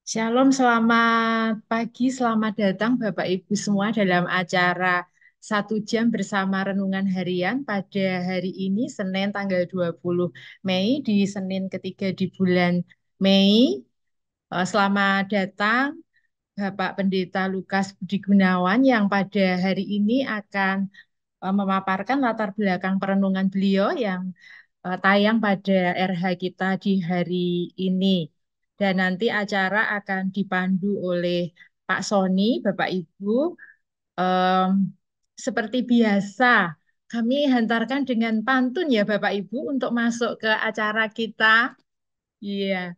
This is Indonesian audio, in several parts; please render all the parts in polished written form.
Shalom, selamat pagi, selamat datang Bapak Ibu semua dalam acara 1 jam bersama Renungan Harian pada hari ini, Senin tanggal 20 Mei, di Senin ketiga di bulan Mei. Selamat datang Bapak Pendeta Lukas Budi Gunawan yang pada hari ini akan memaparkan latar belakang perenungan beliau yang tayang pada RH kita di hari ini. Dan nanti acara akan dipandu oleh Pak Sony, Bapak Ibu. Em, Seperti biasa, kami hantarkan dengan pantun ya Bapak Ibu untuk masuk ke acara kita. Iya.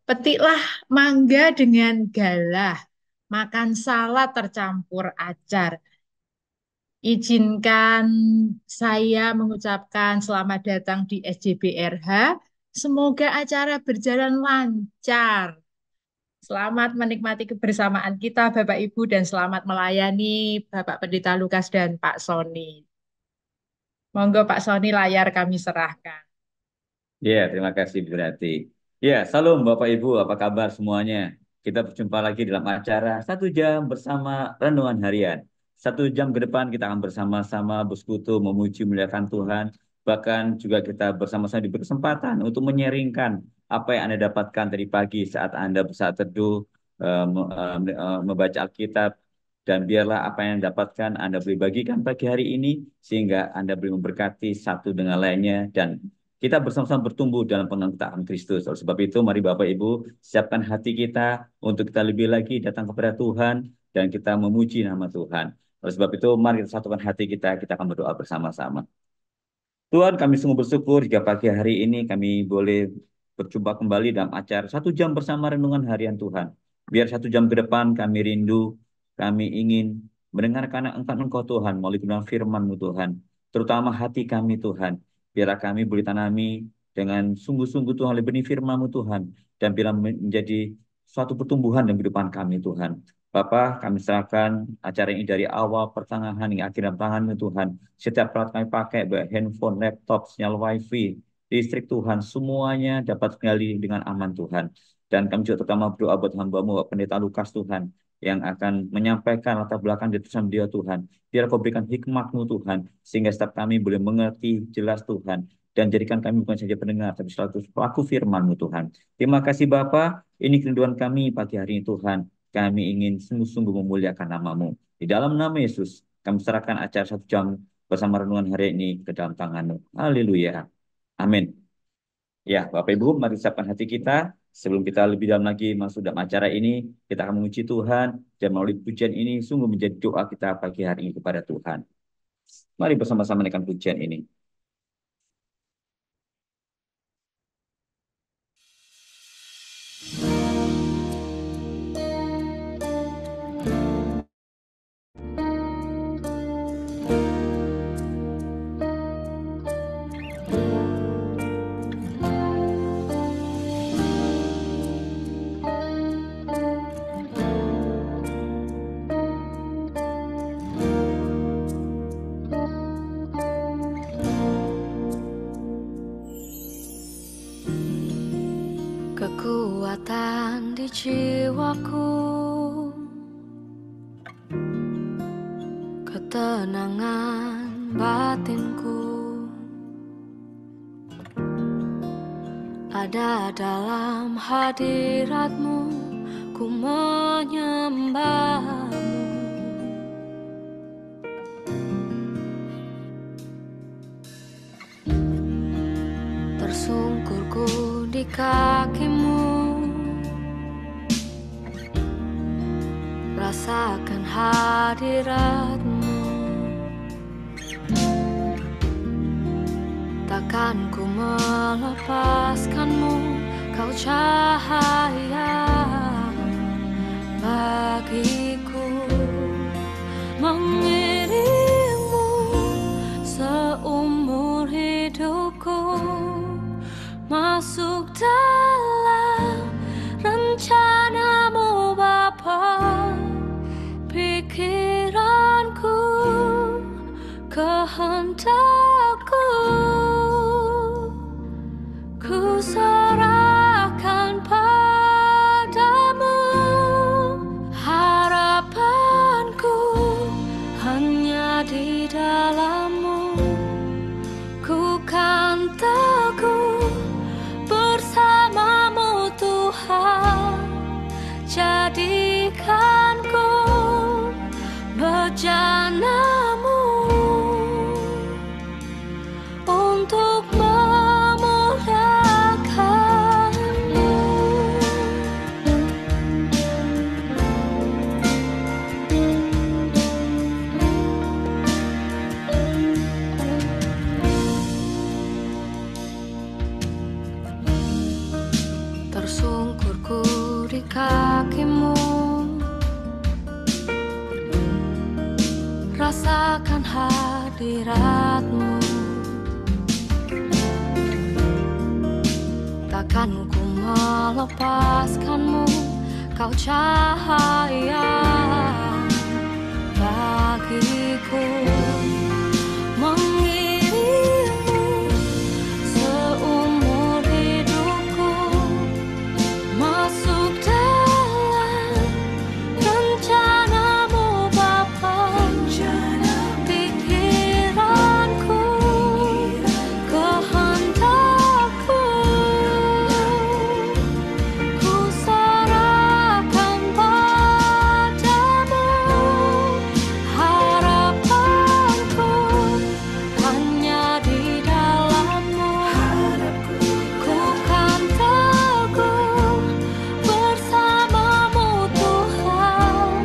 Petiklah mangga dengan galah, makan salad tercampur acar. Izinkan saya mengucapkan selamat datang di SJBRH. Semoga acara berjalan lancar. Selamat menikmati kebersamaan kita, Bapak Ibu, dan selamat melayani Bapak Pendeta Lukas dan Pak Sony. Monggo Pak Sony, layar kami serahkan. Ya, terima kasih berarti. Ya, salam Bapak Ibu, apa kabar semuanya? Kita berjumpa lagi dalam acara 1 jam bersama Renungan Harian. 1 jam ke depan kita akan bersama-sama bersekutu memuji muliakan Tuhan. Bahkan juga kita bersama-sama diberi kesempatan untuk menyaringkan apa yang Anda dapatkan tadi pagi saat Anda bersaat teduh, membaca Alkitab. Dan biarlah apa yang Anda dapatkan Anda boleh bagikan pagi hari ini, sehingga Anda boleh memberkati satu dengan lainnya, dan kita bersama-sama bertumbuh dalam pengenalan Kristus. Oleh sebab itu, mari Bapak Ibu, siapkan hati kita untuk kita lebih lagi datang kepada Tuhan dan kita memuji nama Tuhan. Oleh sebab itu, mari kita satukan hati kita akan berdoa bersama-sama. Tuhan, kami sungguh bersyukur jika pagi hari ini kami boleh berjumpa kembali dalam acara 1 jam bersama Renungan Harian Tuhan. Biar 1 jam ke depan kami rindu, kami ingin mendengarkan Engkau Tuhan, melalui kebenaran firman-Mu Tuhan. Terutama hati kami Tuhan. Biarlah kami boleh tanami dengan sungguh-sungguh Tuhan oleh benih firman-Mu Tuhan. Dan biarlah menjadi suatu pertumbuhan dalam kehidupan kami Tuhan. Bapak, kami serahkan acara ini dari awal, pertengahan, hingga akhir dalam tangan-Mu Tuhan. Setiap peralatan kami pakai, baik handphone, laptop, sinyal wifi, listrik Tuhan, semuanya dapat kembali dengan aman Tuhan. Dan kami juga terutama berdoa buat hamba-Mu, Bapak Pendeta Lukas Tuhan, yang akan menyampaikan latar belakang dari tulisan dia Tuhan. Biar Kau berikan hikmat-Mu Tuhan, sehingga setiap kami boleh mengerti jelas Tuhan. Dan jadikan kami bukan saja pendengar, tapi selalu pelaku firman-Mu Tuhan. Terima kasih Bapa, ini kerinduan kami pagi hari ini Tuhan. Kami ingin sungguh-sungguh memuliakan nama-Mu. Di dalam nama Yesus, kami serahkan acara 1 jam bersama renungan hari ini ke dalam tangan-Mu. Haleluya. Amin. Ya, Bapak Ibu, mari siapkan hati kita. Sebelum kita lebih dalam lagi masuk dalam acara ini, kita akan memuji Tuhan. Dan melalui pujian ini, sungguh menjadi doa kita pagi hari ini kepada Tuhan. Mari bersama-sama dengan pujian ini. Kekuatan di jiwaku, ketenangan batinku, ada dalam hadirat-Mu, ku menyembah-Mu. Tersungkurku di kaki-Mu, rasakan hadirat-Mu. Takkan ku melepaskan-Mu, Kau cahaya bagiku. Mengiringmu seumur hidupku, masuk dalam rencana-Mu Bapa. Pikiranku, kehendakku, ku serahkan padamu. di kakimu. Rasakan hadiratmu. Takkan ku melepaskanmu, kau cahaya bagiku. Mengiringmu seumur hidupku, masuk dalam rencanamu Bapa. Pikiranku, kehendakku, ku serahkan padamu. Harapanku hanya di dalam-Mu. Ku kan teguh bersama-Mu Tuhan.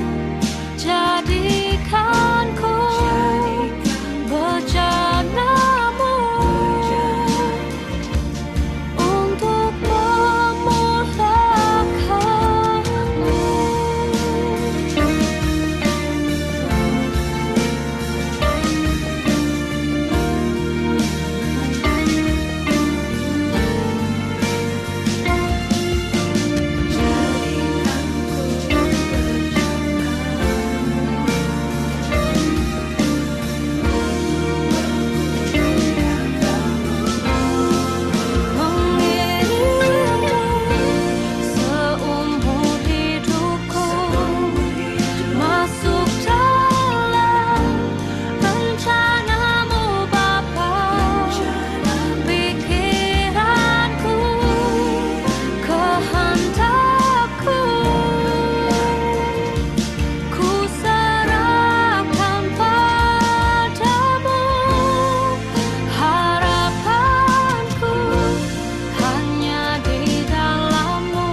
Jadikanku bejana-Mu untuk memuliakan-Mu. Mengiringmu seumur hidupku, masuk dalam rencana-Mu Bapa. Pikiranku, kehendakku, ku serahkan padamu. Harapanku hanya di dalam-Mu.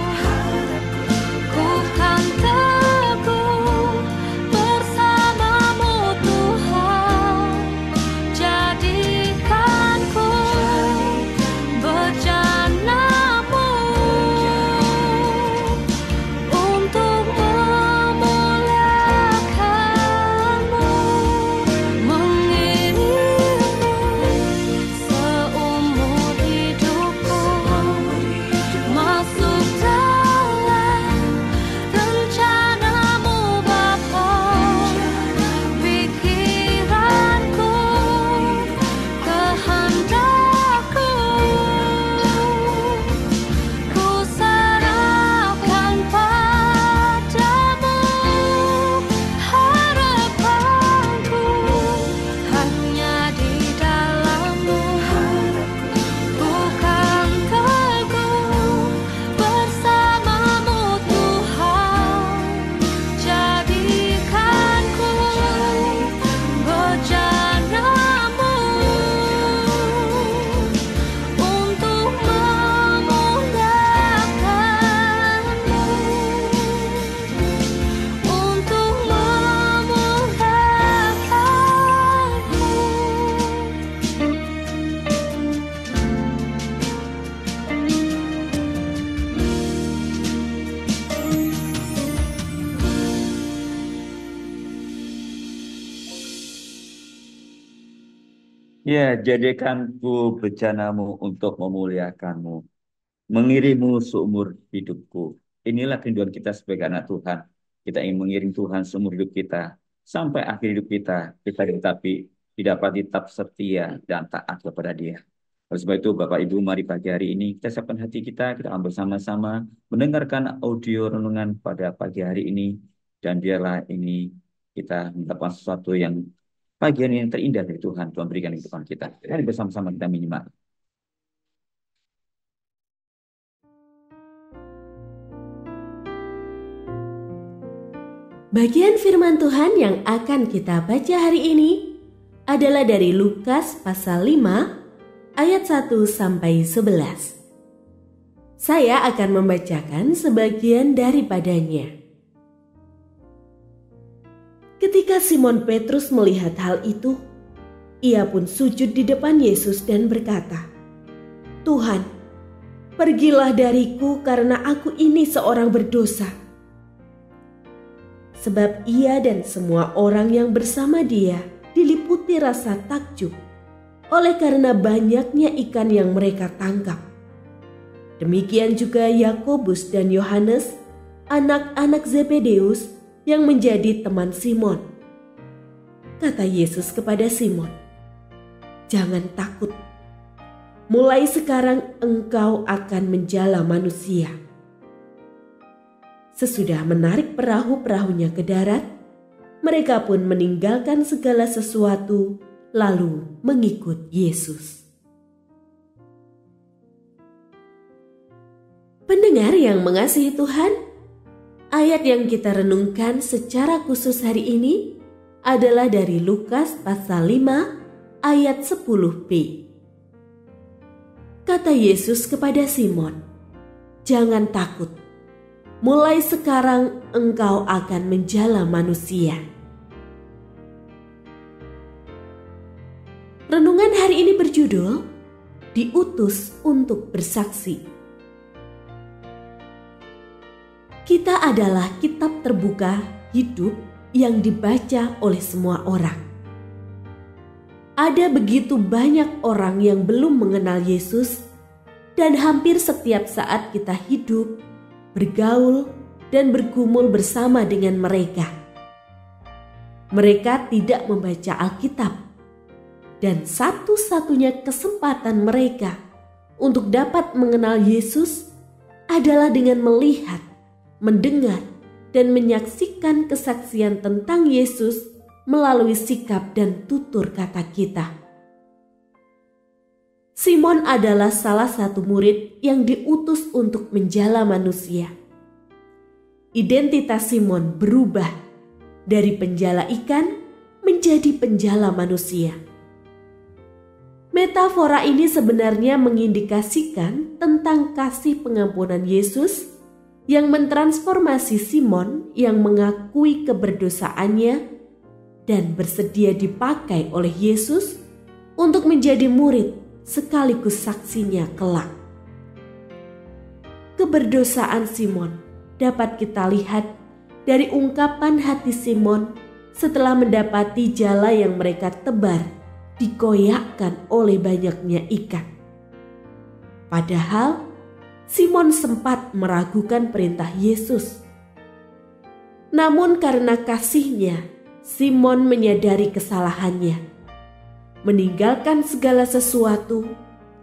Ku kan teguh bersama-Mu Tuhan. Jadikanku bejana-Mu untuk memuliakan-Mu. Mengiringmu seumur hidupku, masuk dalam rencana-Mu Bapa. Pikiranku, kehendakku, ku serahkan padamu. Harapanku hanya di dalam-Mu. Ku kan teguh bersama-Mu Tuhan. Jadikanku bejana-Mu untuk memuliakan-Mu. Untuk Ya, jadikanku bejana-Mu untuk memuliakan-Mu. Mengiringmu seumur hidupku. Inilah kerinduan kita sebagai anak Tuhan. Kita ingin mengiring Tuhan seumur hidup kita. Sampai akhir hidup kita didapat tetap setia dan taat kepada Dia. Oleh sebab itu, Bapak Ibu, mari pagi hari ini kita siapkan hati kita akan bersama-sama mendengarkan audio renungan pada pagi hari ini. Dan biarlah ini kita mendapatkan sesuatu yang bagian yang terindah dari Tuhan berikan di depan kita. Mari bersama-sama kita menyimak. Bagian firman Tuhan yang akan kita baca hari ini adalah dari Lukas pasal 5 ayat 1 sampai 11. Saya akan membacakan sebagian daripadanya. Ketika Simon Petrus melihat hal itu, ia pun sujud di depan Yesus dan berkata, "Tuhan, "Pergilah dariku karena aku ini seorang berdosa." Sebab ia dan semua orang yang bersama dia diliputi rasa takjub oleh karena banyaknya ikan yang mereka tangkap. Demikian juga Yakobus dan Yohanes, anak-anak Zebedeus yang menjadi teman Simon. Kata Yesus kepada Simon, "Jangan takut. Mulai sekarang engkau akan menjala manusia." Sesudah menarik perahu-perahunya ke darat, mereka pun meninggalkan segala sesuatu lalu mengikut Yesus. Pendengar yang mengasihi Tuhan, ayat yang kita renungkan secara khusus hari ini adalah dari Lukas pasal 5 ayat 10b. Kata Yesus kepada Simon, "Jangan takut. Mulai sekarang engkau akan menjala manusia." Renungan hari ini berjudul Diutus untuk Bersaksi. Kita adalah kitab terbuka hidup yang dibaca oleh semua orang. Ada begitu banyak orang yang belum mengenal Yesus, dan hampir setiap saat kita hidup, bergaul, dan bergumul bersama dengan mereka. Mereka tidak membaca Alkitab, dan satu-satunya kesempatan mereka untuk dapat mengenal Yesus adalah dengan melihat, mendengar, dan menyaksikan kesaksian tentang Yesus melalui sikap dan tutur kata kita. Simon adalah salah satu murid yang diutus untuk menjala manusia. Identitas Simon berubah dari penjala ikan menjadi penjala manusia. Metafora ini sebenarnya mengindikasikan tentang kasih pengampunan Yesus yang mentransformasi Simon yang mengakui keberdosaannya dan bersedia dipakai oleh Yesus untuk menjadi murid sekaligus saksinya kelak. Keberdosaan Simon dapat kita lihat dari ungkapan hati Simon setelah mendapati jala yang mereka tebar dikoyakkan oleh banyaknya ikan. Padahal Simon sempat meragukan perintah Yesus. Namun karena kasihnya, Simon menyadari kesalahannya, meninggalkan segala sesuatu,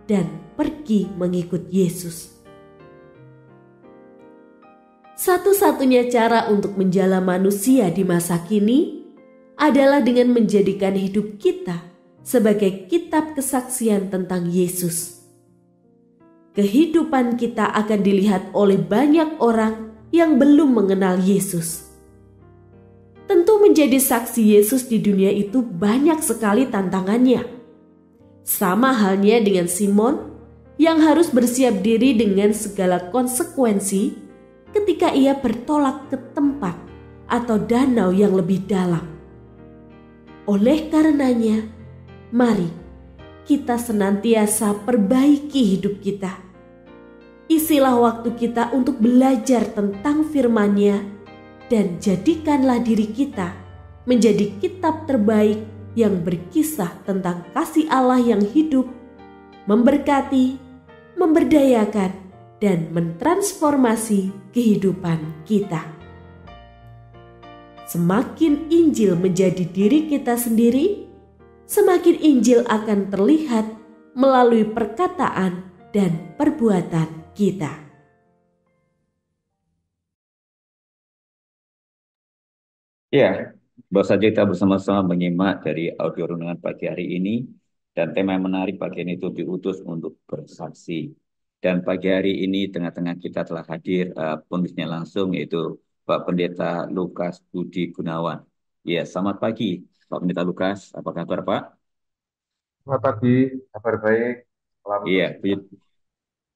dan pergi mengikut Yesus. Satu-satunya cara untuk menjala manusia di masa kini adalah dengan menjadikan hidup kita sebagai kitab kesaksian tentang Yesus. Kehidupan kita akan dilihat oleh banyak orang yang belum mengenal Yesus. Tentu menjadi saksi Yesus di dunia itu banyak sekali tantangannya. Sama halnya dengan Simon yang harus bersiap diri dengan segala konsekuensi ketika ia bertolak ke tempat atau danau yang lebih dalam. Oleh karenanya, mari kita senantiasa perbaiki hidup kita. Isilah waktu kita untuk belajar tentang firman-Nya dan jadikanlah diri kita menjadi kitab terbaik yang berkisah tentang kasih Allah yang hidup, memberkati, memberdayakan, dan mentransformasi kehidupan kita. Semakin Injil menjadi diri kita sendiri, semakin Injil akan terlihat melalui perkataan dan perbuatan kita. Ya, baru saja kita bersama-sama menyimak dari audio renungan pagi hari ini, dan tema yang menarik pagi ini itu diutus untuk bersaksi. Dan pagi hari ini tengah-tengah kita telah hadir penulisnya langsung, yaitu Pak Pendeta Lukas Budi Gunawan. Ya, selamat pagi Pak Pendeta Lukas, apa kabar Pak? Selamat pagi, kabar baik. Salam Iya, sejahtera.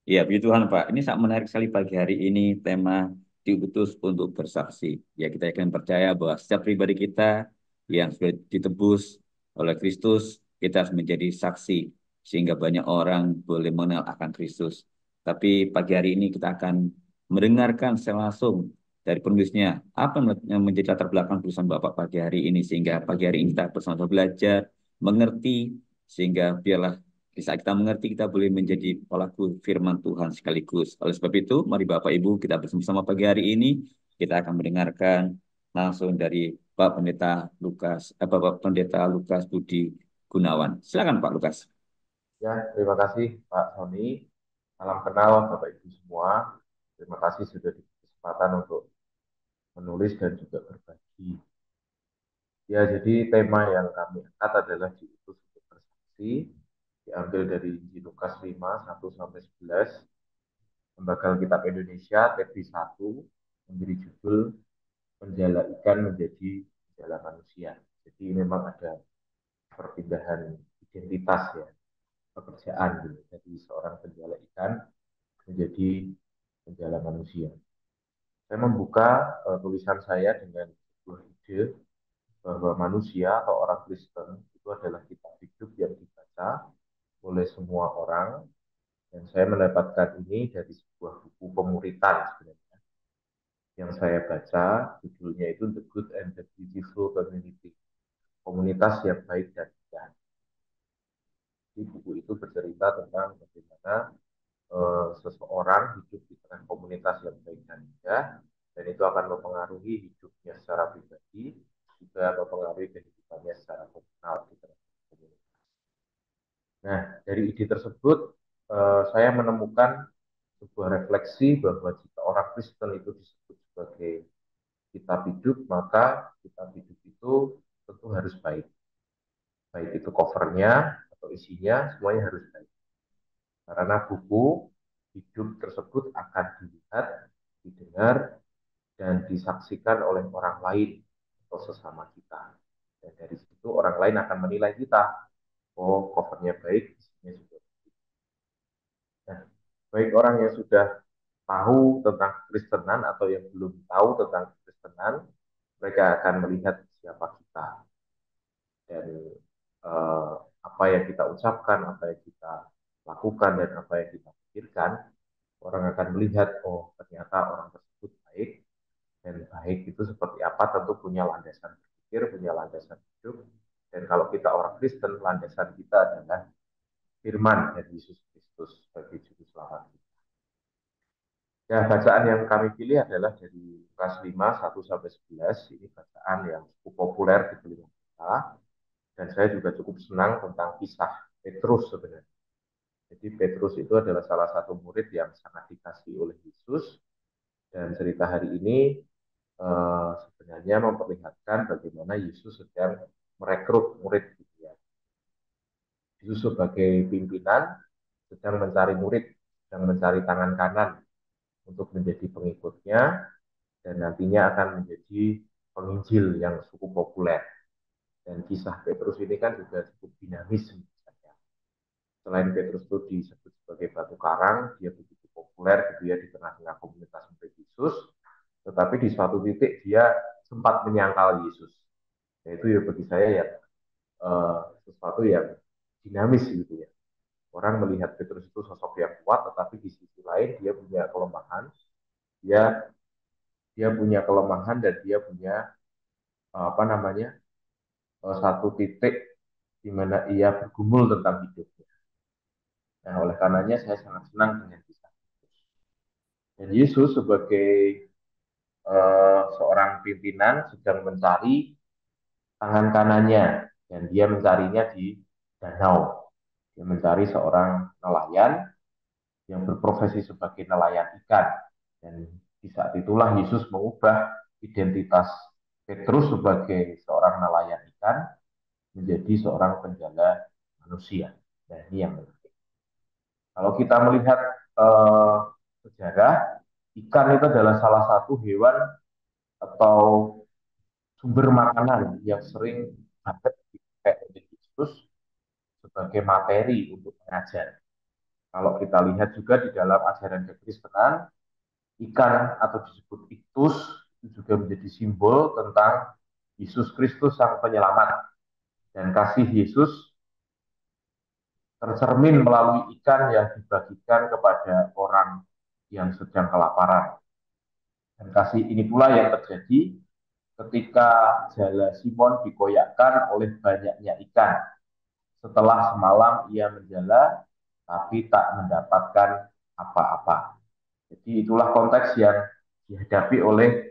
Iya, puji Tuhan Pak. Ini sangat menarik sekali pagi hari ini, tema diutus untuk bersaksi. Ya, kita akan percaya bahwa setiap pribadi kita yang sudah ditebus oleh Kristus, kita harus menjadi saksi sehingga banyak orang boleh mengenal akan Kristus. Tapi pagi hari ini kita akan mendengarkan secara langsung dari penulisnya apa yang menjadi latar belakang tulisan Bapak pagi hari ini, sehingga pagi hari ini kita bersama-sama belajar, mengerti, sehingga biarlah di saat kita mengerti kita boleh menjadi pelaku firman Tuhan sekaligus. Oleh sebab itu, mari Bapak Ibu kita bersama-sama pagi hari ini kita akan mendengarkan langsung dari Bapak Pendeta Lukas Budi Gunawan. Silakan Pak Lukas. Ya, terima kasih Pak Sony. Salam kenal Bapak Ibu semua. Terima kasih sudah diberi kesempatan untuk menulis dan juga berbagi. Ya, jadi tema yang kami angkat adalah diutus untuk bersaksi, diambil dari Injil Lukas 5, 1 sampai 11, Lembaga Alkitab Indonesia, TB 1, memberi judul Penjala Ikan Menjadi Penjala Manusia. Jadi memang ada perpindahan identitas ya, pekerjaan gitu, dari seorang penjala ikan menjadi penjala manusia. Saya membuka tulisan saya dengan sebuah ide bahwa manusia atau orang Kristen itu adalah kitab hidup yang dibaca oleh semua orang, dan saya mendapatkan ini dari sebuah buku pemuritan sebenarnya yang saya baca, judulnya itu The Good and the Beautiful Community, komunitas yang baik dan indah. Di buku itu bercerita tentang bagaimana seseorang hidup di tengah komunitas yang baik dan indah, dan itu akan mempengaruhi hidupnya secara pribadi, juga mempengaruhi kehidupannya secara komunal di tengah komunitas. Nah, dari ide tersebut, saya menemukan sebuah refleksi bahwa jika orang Kristen itu disebut sebagai kitab hidup, maka kitab hidup itu tentu harus baik. Baik itu covernya atau isinya, semuanya harus baik. Karena buku hidup tersebut akan dilihat, didengar, dan disaksikan oleh orang lain atau sesama kita. Dan dari situ orang lain akan menilai kita. Oh, covernya baik, isinya juga baik. Nah, baik orang yang sudah tahu tentang Kristenan atau yang belum tahu tentang Kristenan, mereka akan melihat siapa kita. Dan eh, apa yang kita ucapkan, apa yang kita lakukan, dan apa yang kita pikirkan, orang akan melihat, oh ternyata orang tersebut baik, dan baik itu seperti apa tentu punya landasan berpikir, punya landasan hidup, dan kalau kita orang Kristen, landasan kita adalah firman dari Yesus Kristus sebagai juru selamat kita. Ya, bacaan yang kami pilih adalah dari Lukas 5, 1 sampai 11. Ini bacaan yang cukup populer di telinga kita, dan saya juga cukup senang tentang kisah Petrus sebenarnya. Jadi Petrus itu adalah salah satu murid yang sangat dikasihi oleh Yesus, dan cerita hari ini sebenarnya memperlihatkan bagaimana Yesus sedang merekrut murid gitu ya. Yesus sebagai pimpinan sedang mencari murid, sedang mencari tangan kanan untuk menjadi pengikutnya, dan nantinya akan menjadi penginjil yang cukup populer. Dan kisah Petrus ini kan juga cukup dinamis misalnya. Selain Petrus itu disebut sebagai batu karang, dia begitu populer gitu ya di tengah-tengah komunitas murid Yesus, tetapi di suatu titik dia sempat menyangkal Yesus. Nah, itu ya bagi saya ya sesuatu yang dinamis gitu ya. Orang melihat Petrus itu sosok yang kuat, tetapi di sisi lain dia punya kelemahan, dia dia punya kelemahan dan dia punya apa namanya satu titik di mana ia bergumul tentang hidupnya. Nah, oleh karenanya saya sangat senang dengan kisah Yesus. Dan Yesus sebagai seorang pimpinan sedang mencari tangan kanannya, dan dia mencarinya di danau. Dia mencari seorang nelayan yang berprofesi sebagai nelayan ikan. Dan di saat itulah Yesus mengubah identitas Petrus sebagai seorang nelayan ikan menjadi seorang penjala manusia. Nah, ini yang menarik. Kalau kita melihat eh, sejarah, ikan itu adalah salah satu hewan atau sumber makanan yang sering banget dipakai oleh Yesus sebagai materi untuk mengajar. Kalau kita lihat juga di dalam ajaran kekristenan, ikan atau disebut iktus itu juga menjadi simbol tentang Yesus Kristus sang penyelamat, dan kasih Yesus tercermin melalui ikan yang dibagikan kepada orang yang sedang kelaparan. Dan kasih ini pula yang terjadi ketika jala Simon dikoyakkan oleh banyaknya ikan. Setelah semalam ia menjala, tapi tak mendapatkan apa-apa. Jadi itulah konteks yang dihadapi oleh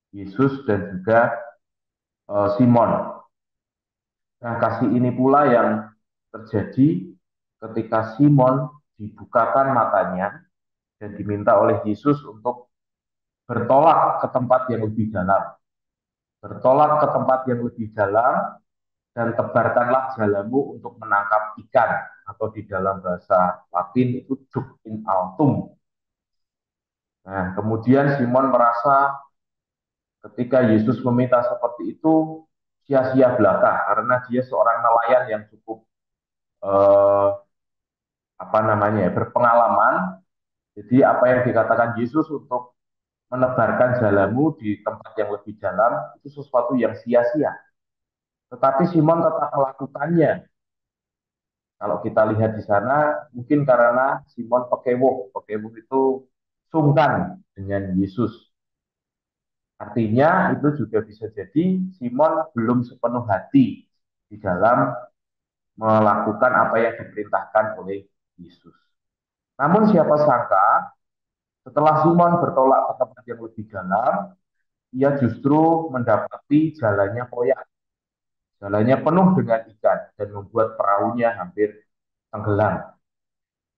Yesus dan juga Simon. Nah, kasih ini pula yang terjadi ketika Simon dibukakan matanya dan diminta oleh Yesus untuk bertolak ke tempat yang lebih dalam. Bertolak ke tempat yang lebih dalam dan tebarkanlah jalamu untuk menangkap ikan, atau di dalam bahasa Latin itu jug in altum. Nah, kemudian Simon merasa ketika Yesus meminta seperti itu sia-sia belaka karena dia seorang nelayan yang cukup eh, berpengalaman. Jadi apa yang dikatakan Yesus untuk menebarkan jalamu di tempat yang lebih dalam itu sesuatu yang sia-sia. Tetapi Simon tetap melakukannya. Kalau kita lihat di sana, mungkin karena Simon pekewuh. Pekewuh itu sungkan dengan Yesus. Artinya itu juga bisa jadi Simon belum sepenuh hati di dalam melakukan apa yang diperintahkan oleh Yesus. Namun siapa sangka setelah Simon bertolak ke tempat yang lebih dalam, ia justru mendapati jalannya koyak. Jalannya penuh dengan ikan dan membuat perahunya hampir tenggelam.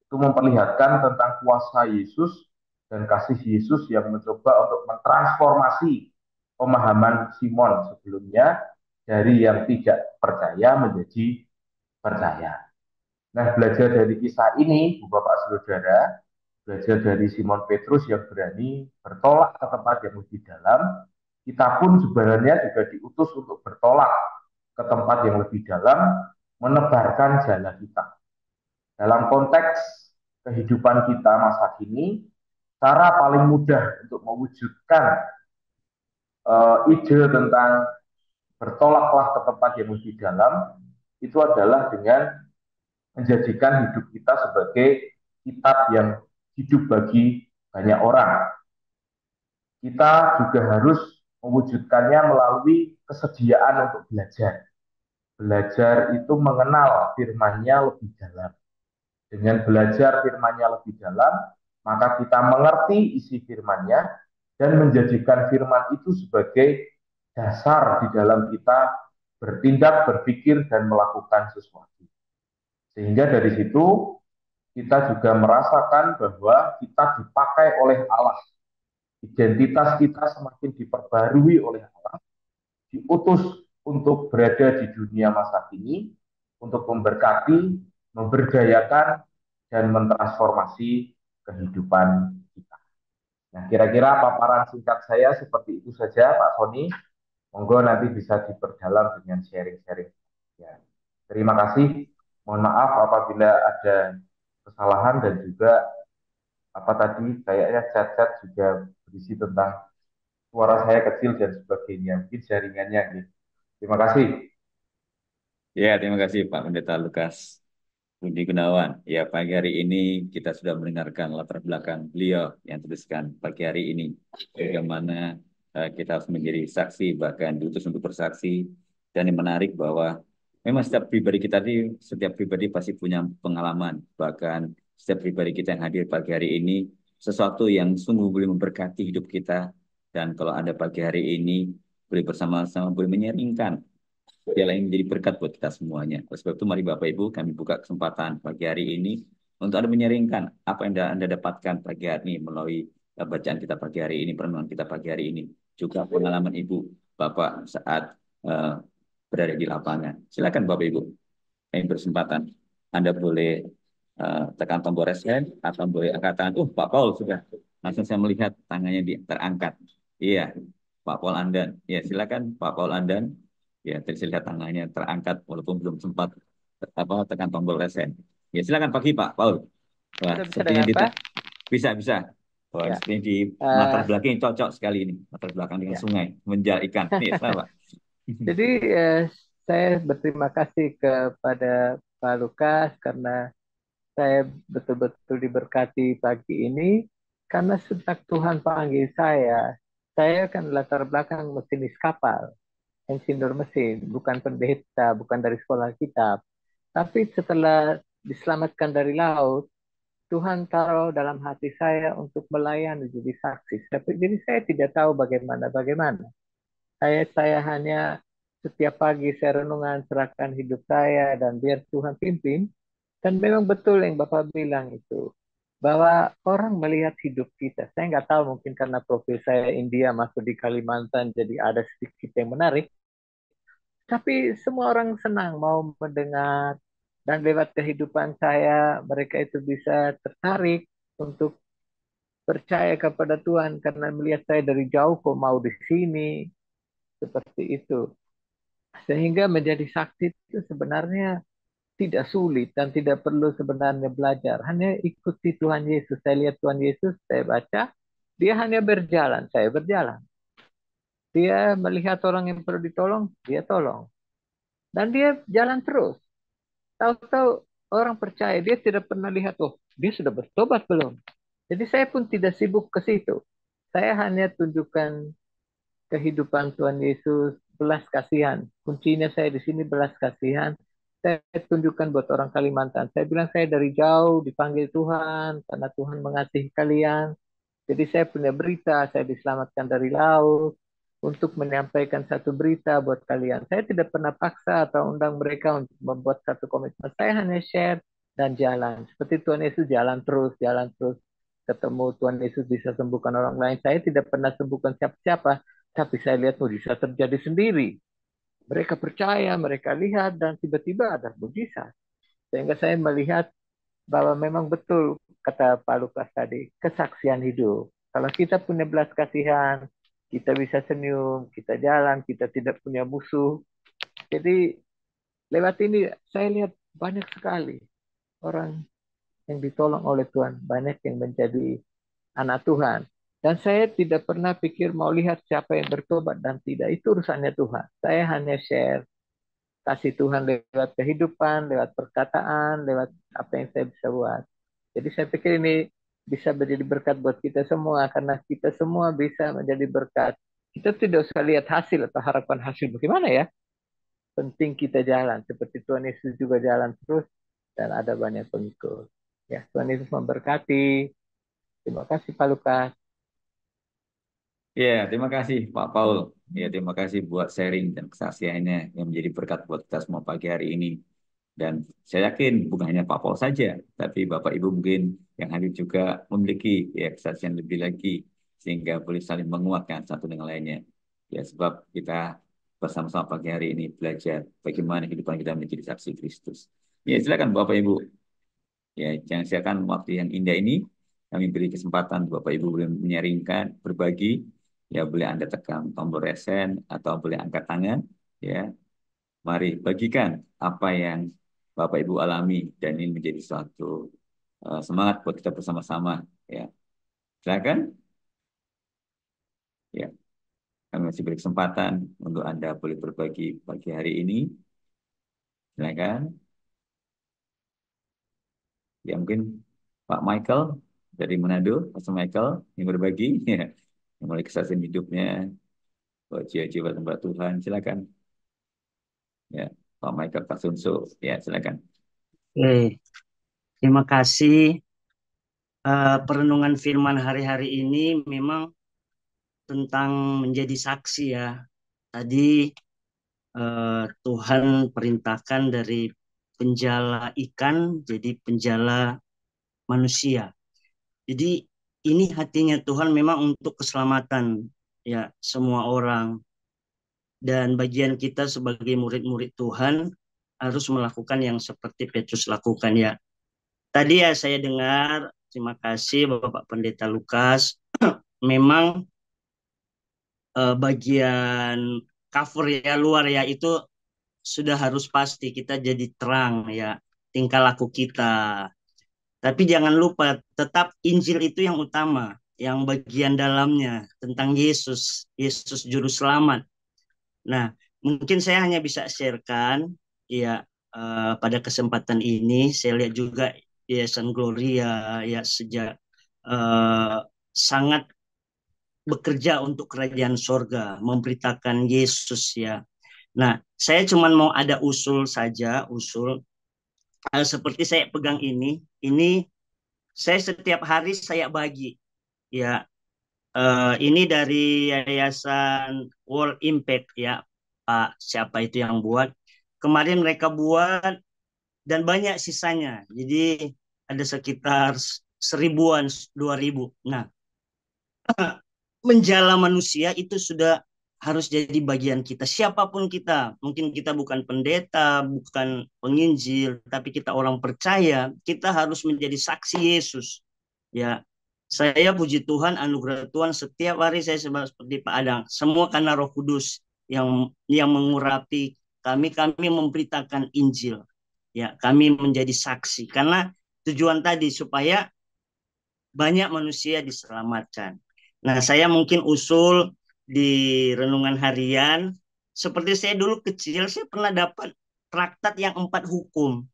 Itu memperlihatkan tentang kuasa Yesus dan kasih Yesus yang mencoba untuk mentransformasi pemahaman Simon sebelumnya dari yang tidak percaya menjadi percaya. Nah, belajar dari kisah ini, Bapak Saudara, belajar dari Simon Petrus yang berani bertolak ke tempat yang lebih dalam, kita pun sebenarnya juga diutus untuk bertolak ke tempat yang lebih dalam, menebarkan jala kita. Dalam konteks kehidupan kita masa kini, cara paling mudah untuk mewujudkan ide tentang bertolaklah ke tempat yang lebih dalam itu adalah dengan menjadikan hidup kita sebagai kitab yang hidup bagi banyak orang. Kita juga harus mewujudkannya melalui kesediaan untuk belajar. Belajar itu mengenal firman-Nya lebih dalam. Dengan belajar firman-Nya lebih dalam, maka kita mengerti isi firman-Nya dan menjadikan firman itu sebagai dasar di dalam kita bertindak, berpikir, dan melakukan sesuatu. Sehingga dari situ kita juga merasakan bahwa kita dipakai oleh Allah. Identitas kita semakin diperbarui oleh Allah, diutus untuk berada di dunia masa kini, untuk memberkati, memberdayakan, dan mentransformasi kehidupan kita. Nah, kira-kira paparan singkat saya seperti itu saja, Pak Sony. Monggo nanti bisa diperdalam dengan sharing-sharing. Ya. Terima kasih. Mohon maaf apabila ada kesalahan dan juga apa tadi kayaknya chat-chat juga berisi tentang suara saya kecil dan sebagainya. Mungkin jaringannya gitu. Terima kasih. Ya, terima kasih Pak Pendeta Lukas Budi Gunawan. Ya, pagi hari ini kita sudah mendengarkan latar belakang beliau yang tuliskan pagi hari ini. Bagaimana kita harus menjadi saksi, bahkan diutus untuk bersaksi. Dan yang menarik bahwa memang setiap pribadi pasti punya pengalaman. Bahkan setiap pribadi kita yang hadir pagi hari ini, sesuatu yang sungguh boleh memberkati hidup kita. Dan kalau Anda pagi hari ini, boleh bersama-sama, boleh menyeringkan piala ini menjadi berkat buat kita semuanya. Oleh sebab itu mari Bapak Ibu kami buka kesempatan pagi hari ini untuk Anda menyaringkan apa yang Anda dapatkan pagi hari ini melalui bacaan kita pagi hari ini, perenungan kita pagi hari ini. Juga pengalaman Ibu, Bapak saat berada di lapangan. Silakan Bapak Ibu, kami berkesempatan. Anda boleh tekan tombol raise hand atau boleh angkat tangan. Pak Paul sudah. Langsung saya melihat tangannya terangkat. Iya, Pak Paul Andan. Ya, silakan Pak Paul Andan. Ya, tadi saya lihat tangannya terangkat walaupun belum sempat tekan tombol raise hand. Ya, silakan pagi Pak Paul. Wah, Sudah bisa sepertinya dengar Pak? Bisa. Wah, Ya. sepertinya di latar belakang cocok sekali ini. Latar belakang dengan Ya. sungai, menjar ikan. Nih, Pak. Jadi saya berterima kasih kepada Pak Lukas karena saya betul-betul diberkati pagi ini karena sejak Tuhan panggil saya kan latar belakang mesinis kapal, insinyur mesin, bukan pendeta, bukan dari sekolah kitab. Tapi setelah diselamatkan dari laut, Tuhan taruh dalam hati saya untuk melayani jadi saksi. Jadi saya tidak tahu bagaimana. Saya hanya setiap pagi saya renungan, serahkan hidup saya dan biar Tuhan pimpin. Dan memang betul yang Bapak bilang itu, bahwa orang melihat hidup kita. Saya nggak tahu mungkin karena profil saya India masuk di Kalimantan, jadi ada sedikit yang menarik. Tapi semua orang senang mau mendengar dan lewat kehidupan saya mereka itu bisa tertarik untuk percaya kepada Tuhan karena melihat saya dari jauh kok mau di sini seperti itu. Sehingga menjadi saksi itu sebenarnya tidak sulit dan tidak perlu sebenarnya belajar. Hanya ikuti Tuhan Yesus. Saya lihat Tuhan Yesus, saya baca, dia hanya berjalan, saya berjalan. Dia melihat orang yang perlu ditolong, dia tolong. Dan dia jalan terus. Tahu-tahu orang percaya, dia tidak pernah lihat, oh dia sudah bertobat belum. Jadi saya pun tidak sibuk ke situ. Saya hanya tunjukkan kehidupan Tuhan Yesus, belas kasihan. Kuncinya saya di sini belas kasihan. Saya tunjukkan buat orang Kalimantan. Saya bilang saya dari jauh dipanggil Tuhan karena Tuhan mengasihi kalian. Jadi saya punya berita, saya diselamatkan dari laut untuk menyampaikan satu berita buat kalian. Saya tidak pernah paksa atau undang mereka untuk membuat satu komitmen. Saya hanya share dan jalan. Seperti Tuhan Yesus jalan terus, jalan terus. Ketemu Tuhan Yesus bisa sembuhkan orang lain. Saya tidak pernah sembuhkan siapa-siapa, tapi saya lihat mujizat terjadi sendiri. Mereka percaya, mereka lihat, dan tiba-tiba ada mujizat. Sehingga saya melihat bahwa memang betul kata Pak Lukas tadi, kesaksian hidup. Kalau kita punya belas kasihan, kita bisa senyum, kita jalan, kita tidak punya musuh. Jadi lewat ini saya lihat banyak sekali orang yang ditolong oleh Tuhan, banyak yang menjadi anak Tuhan. Dan saya tidak pernah pikir mau lihat siapa yang bertobat dan tidak. Itu urusannya Tuhan. Saya hanya share kasih Tuhan lewat kehidupan, lewat perkataan, lewat apa yang saya bisa buat. Jadi saya pikir ini bisa menjadi berkat buat kita semua karena kita semua bisa menjadi berkat. Kita tidak usah lihat hasil atau harapan hasil bagaimana ya. Penting kita jalan seperti Tuhan Yesus juga jalan terus dan ada banyak pengikut. Ya, Tuhan Yesus memberkati. Terima kasih Pak Lukas. Ya, terima kasih Pak Paul. Ya, terima kasih buat sharing dan kesaksiannya yang menjadi berkat buat kita semua pagi hari ini. Dan saya yakin bukan hanya Pak Paul saja, tapi Bapak Ibu mungkin yang hadir juga memiliki ya kesaksian lebih lagi sehingga boleh saling menguatkan satu dengan lainnya. Ya, sebab kita bersama-sama pagi hari ini belajar bagaimana kehidupan kita menjadi saksi Kristus. Ya, silakan Bapak Ibu. Ya, jangan siakan waktu yang indah ini. Kami beri kesempatan Bapak Ibu boleh menyaringkan, berbagi. Ya, boleh Anda tekan tombol resen atau boleh angkat tangan. Ya, mari bagikan apa yang Bapak Ibu alami dan ini menjadi suatu semangat buat kita bersama-sama. Ya, silakan. Ya, kami masih beri kesempatan untuk Anda boleh berbagi pagi hari ini. Silakan. Ya, mungkin Pak Michael dari Manado, Pak Michael yang berbagi. Ya, yang mulai kesaksian hidupnya buat jiwa-jiwa tempat Tuhan. Silakan. Ya, Pak Michael Pak Sunso. Ya, silakan. Oke, terima kasih. Perenungan firman hari-hari ini memang tentang menjadi saksi ya. Tadi Tuhan perintahkan dari penjala ikan jadi penjala manusia. Jadi ini hatinya Tuhan memang untuk keselamatan ya semua orang. Dan bagian kita sebagai murid-murid Tuhan harus melakukan yang seperti Petrus lakukan ya. Tadi ya saya dengar, terima kasih Bapak Pendeta Lukas. Memang bagian cover ya luar ya itu sudah harus pasti kita jadi terang ya tingkah laku kita. Tapi jangan lupa tetap Injil itu yang utama, yang bagian dalamnya tentang Yesus, Yesus juru selamat. Nah, mungkin saya hanya bisa sharekan ya pada kesempatan ini saya lihat juga Yayasan Gloria ya sejak eh, sangat bekerja untuk kerajaan sorga, memberitakan Yesus ya. Nah, saya cuma mau ada usul saja, usul seperti saya pegang ini saya setiap hari saya bagi ya. Ini dari Yayasan World Impact ya, Pak siapa itu yang buat. Kemarin mereka buat dan banyak sisanya. Jadi ada sekitar seribuan, 2.000. Nah, menjala manusia itu sudah harus jadi bagian kita. Siapapun kita, mungkin kita bukan pendeta, bukan penginjil, tapi kita orang percaya, kita harus menjadi saksi Yesus. Ya, saya puji Tuhan, anugerah Tuhan setiap hari saya seperti Pak Adang. Semua karena Roh Kudus yang mengurapi kami memberitakan Injil. Ya, kami menjadi saksi karena tujuan tadi supaya banyak manusia diselamatkan. Nah, saya mungkin usul di renungan harian, seperti saya dulu kecil, saya pernah dapat traktat yang 4 hukum.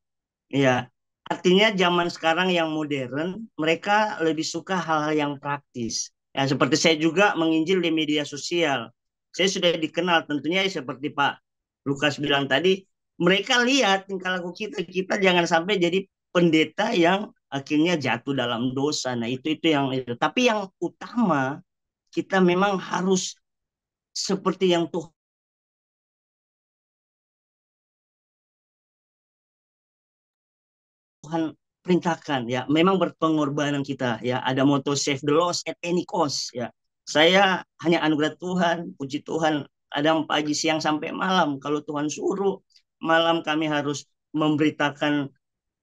Ya, artinya zaman sekarang yang modern, mereka lebih suka hal-hal yang praktis. Ya, seperti saya juga menginjil di media sosial. Saya sudah dikenal, tentunya seperti Pak Lukas bilang tadi, mereka lihat tingkah laku kita jangan sampai jadi pendeta yang akhirnya jatuh dalam dosa. Nah, itu yang itu. Tapi yang utama kita memang harus seperti yang Tuhan perintahkan ya. Memang berpengorbanan kita ya. Ada moto save the lost at any cost ya. Saya hanya anugerah Tuhan, puji Tuhan, kadang pagi, siang sampai malam. Kalau Tuhan suruh, malam kami harus memberitakan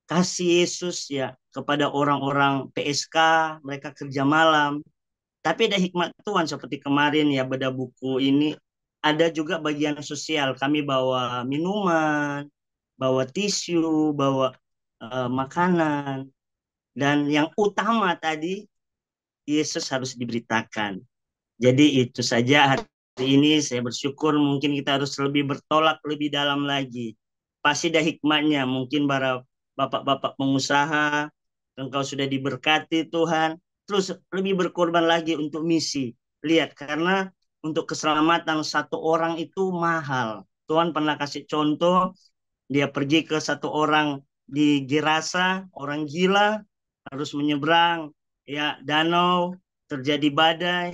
kasih Yesus ya kepada orang-orang PSK, mereka kerja malam. Tapi ada hikmat Tuhan seperti kemarin ya beda buku ini ada juga bagian sosial. Kami bawa minuman, bawa tisu, bawa makanan. Dan yang utama tadi Yesus harus diberitakan. Jadi itu saja hari ini saya bersyukur mungkin kita harus lebih bertolak lebih dalam lagi. Pasti ada hikmatnya. Mungkin para bapak-bapak pengusaha, engkau sudah diberkati Tuhan, terus lebih berkorban lagi untuk misi. Lihat, karena untuk keselamatan satu orang itu mahal. Tuhan pernah kasih contoh, dia pergi ke satu orang di Gerasa, orang gila, harus menyeberang ya danau, terjadi badai,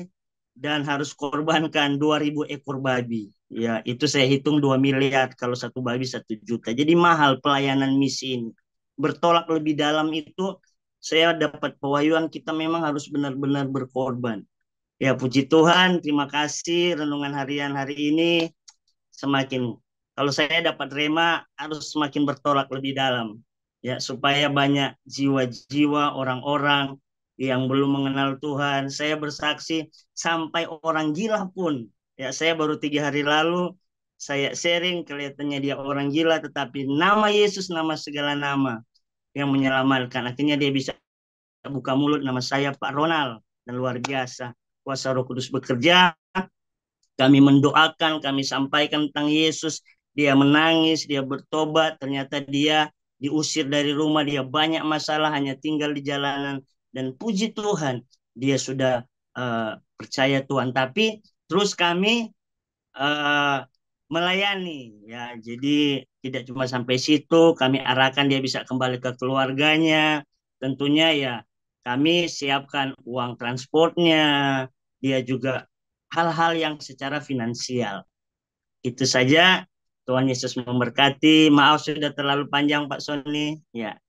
dan harus korbankan 2.000 ekor babi. Ya, itu saya hitung 2 miliar kalau satu babi 1 juta. Jadi mahal pelayanan misi ini. Bertolak lebih dalam itu saya dapat pewahyuan kita memang harus benar-benar berkorban. Ya, puji Tuhan, terima kasih renungan harian hari ini semakin kalau saya dapat rema harus semakin bertolak lebih dalam ya supaya banyak jiwa-jiwa orang-orang yang belum mengenal Tuhan. Saya bersaksi sampai orang gila pun ya saya baru 3 hari lalu saya sharing kelihatannya dia orang gila tetapi nama Yesus nama segala nama yang menyelamatkan akhirnya dia bisa buka mulut nama saya Pak Ronald dan luar biasa kuasa Roh Kudus bekerja. Kami mendoakan, kami sampaikan tentang Yesus. Dia menangis, dia bertobat. Ternyata dia diusir dari rumah, dia banyak masalah, hanya tinggal di jalanan. Dan puji Tuhan, dia sudah percaya Tuhan. Tapi terus kami uh, melayani, ya. Jadi tidak cuma sampai situ, kami arahkan dia bisa kembali ke keluarganya. Tentunya ya, kami siapkan uang transportnya. Dia juga hal-hal yang secara finansial. Itu saja. Tuhan Yesus memberkati. Maaf sudah terlalu panjang Pak Sony. Ya.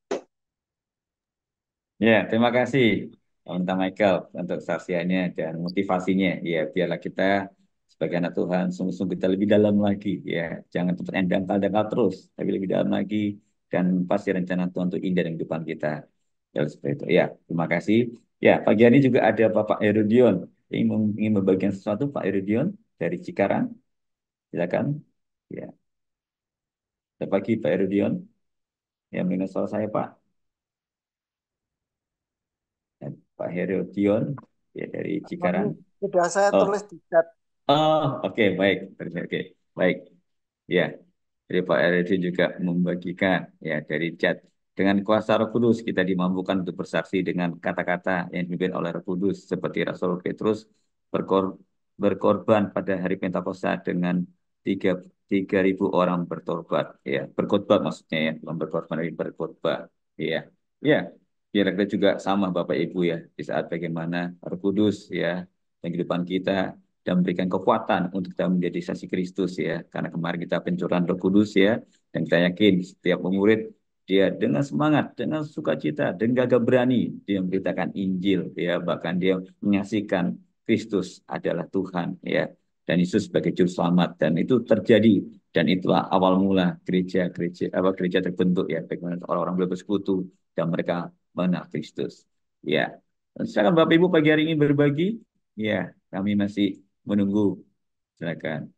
Ya, terima kasih Minta Michael untuk kesaksiannya dan motivasinya. Ya, biarlah kita sebagai anak Tuhan sungguh-sungguh kita lebih dalam lagi. Ya, jangan tempat yang dangkal-dangkal terus, tapi lebih dalam lagi dan pasti rencana Tuhan untuk indah dalam kehidupan kita. Ya, seperti itu. Ya, terima kasih. Ya, pagi hari ini juga ada Bapak Herudion. Ingin membagikan sesuatu, Pak Herudion dari Cikarang. Silakan. Ya, selamat pagi Pak Herudion. Ya, mendengar suara saya Pak. Pak Herudion ya dari Cikarang. Sudah saya Oh, tulis di chat. oke, baik. Oke, baik. Ya, jadi Pak Herudion juga membagikan ya dari chat. Dengan kuasa Roh Kudus kita dimampukan untuk bersaksi dengan kata-kata yang dipimpin oleh Roh Kudus seperti Rasul Petrus berkorban pada hari Pentakosta dengan 3.000 orang bertobat, ya, berkhotbah maksudnya, ya, bukan berkorban tapi berkhotbah, ya, ya. Kira-kira juga sama Bapak Ibu, ya, di saat bagaimana Roh Kudus, ya, dan kehidupan kita dan memberikan kekuatan untuk kita menjadi saksi Kristus, ya, karena kemarin kita pencurahan Roh Kudus, ya, dan kita yakin setiap murid dia dengan semangat, dengan sukacita, dengan gagah berani dia memberitakan Injil, ya, bahkan dia menyaksikan Kristus adalah Tuhan, ya, dan Yesus sebagai juru selamat, dan itu terjadi, dan itulah awal mula gereja terbentuk, ya, bagaimana orang-orang boleh bersekutu dan mereka mengenal Kristus, ya. Dan silakan Bapak Ibu pagi hari ini berbagi, ya, kami masih menunggu, silakan,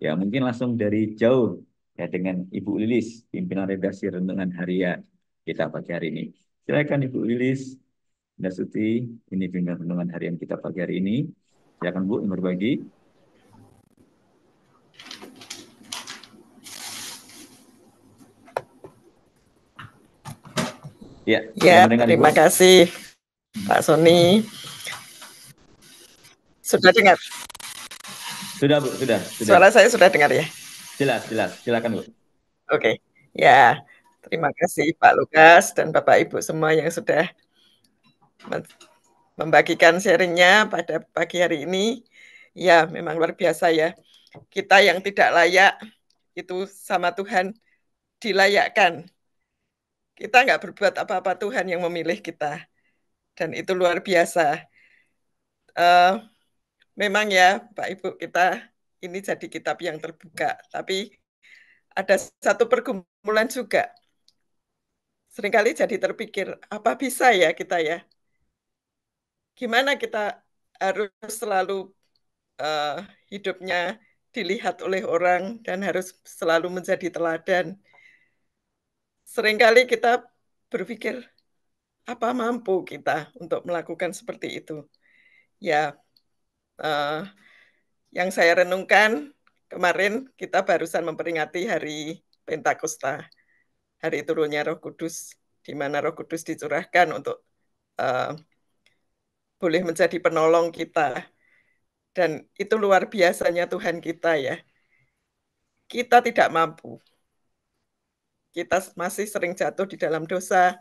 ya, mungkin langsung dari jauh, ya, dengan Ibu Lilis, pimpinan redaksi renungan harian kita pagi hari ini. Silakan Ibu Lilis Dasuti, ini pimpinan renungan harian kita pagi hari ini. Silakan Bu, yang berbagi. Ya, Ya, mendengar, terima Ibu. kasih Pak Sony. Sudah dengar? Sudah Bu, sudah. Suara saya sudah dengar ya? Jelas. Silakan Bu. Oke, ya, terima kasih Pak Lukas dan Bapak Ibu semua yang sudah membagikan sharingnya pada pagi hari ini. Ya, memang luar biasa ya. Kita yang tidak layak itu sama Tuhan dilayakkan. Kita nggak berbuat apa-apa, Tuhan yang memilih kita. Dan itu luar biasa. Memang ya, Pak Ibu, kita ini jadi kitab yang terbuka. Tapi ada satu pergumulan juga. Seringkali jadi terpikir, apa bisa ya kita ya? Gimana kita harus selalu hidupnya dilihat oleh orang dan harus selalu menjadi teladan. Seringkali kita berpikir, apa mampu kita untuk melakukan seperti itu? Ya, yang saya renungkan kemarin kita barusan memperingati hari Pentakosta, hari turunnya Roh Kudus, di mana Roh Kudus dicurahkan untuk boleh menjadi penolong kita. Dan itu luar biasanya Tuhan kita ya. Kita tidak mampu. Kita masih sering jatuh di dalam dosa.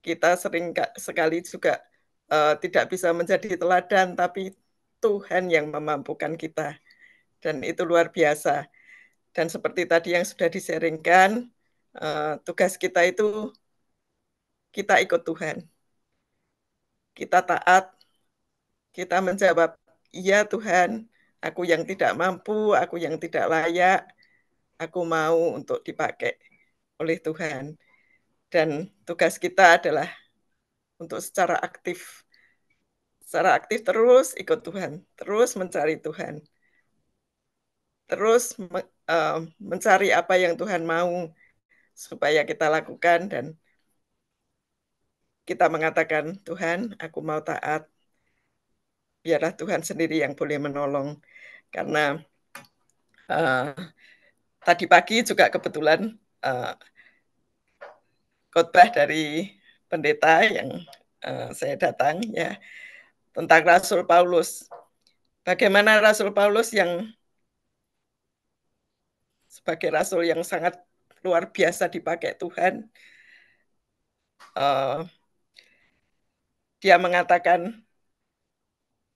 Kita sering sekali juga tidak bisa menjadi teladan, tapi Tuhan yang memampukan kita. Dan itu luar biasa. Dan seperti tadi yang sudah di-sharingkan, tugas kita itu kita ikut Tuhan. Kita taat, kita menjawab, iya Tuhan, aku yang tidak mampu, aku yang tidak layak, aku mau untuk dipakai oleh Tuhan. Dan tugas kita adalah untuk secara aktif terus ikut Tuhan, terus mencari Tuhan, terus mencari apa yang Tuhan mau supaya kita lakukan, dan kita mengatakan, Tuhan, aku mau taat, biarlah Tuhan sendiri yang boleh menolong. Karena tadi pagi juga kebetulan khotbah dari pendeta yang saya datang ya tentang Rasul Paulus. Bagaimana Rasul Paulus yang sebagai rasul yang sangat luar biasa dipakai Tuhan, dia mengatakan,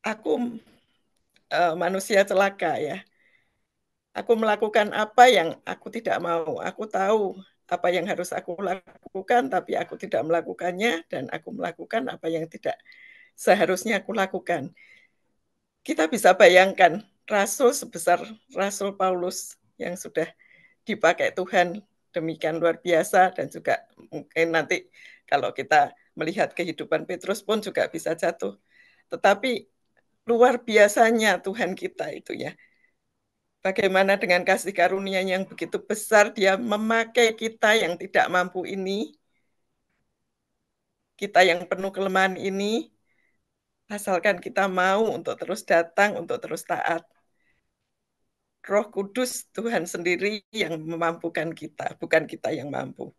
aku manusia celaka ya. Aku melakukan apa yang aku tidak mau. Aku tahu apa yang harus aku lakukan, tapi aku tidak melakukannya, dan aku melakukan apa yang tidak seharusnya aku lakukan. Kita bisa bayangkan rasul sebesar Rasul Paulus yang sudah dipakai Tuhan demikian luar biasa, dan juga mungkin nanti kalau kita melihat kehidupan Petrus pun juga bisa jatuh. Tetapi luar biasanya Tuhan kita itu ya. Bagaimana dengan kasih karunia yang begitu besar, dia memakai kita yang tidak mampu ini, kita yang penuh kelemahan ini, asalkan kita mau untuk terus datang, untuk terus taat. Roh Kudus Tuhan sendiri yang memampukan kita, bukan kita yang mampu.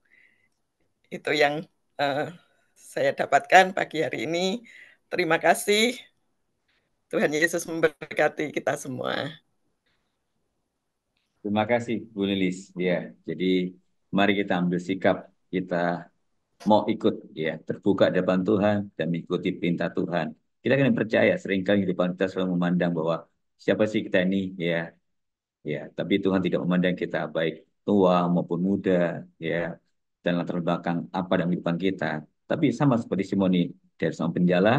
Itu yang eh, saya dapatkan pagi hari ini. Terima kasih. Tuhan Yesus memberkati kita semua. Terima kasih Bu Lilis. Ya, jadi mari kita ambil sikap, kita mau ikut, ya, terbuka di depan Tuhan dan mengikuti perintah Tuhan. Kita kan percaya seringkali di depan kita selalu memandang bahwa siapa sih kita ini, ya, ya. Tapi Tuhan tidak memandang kita baik tua maupun muda, ya, dan latar belakang apa dalam kehidupan kita. Tapi sama seperti Simoni, dari seorang penjala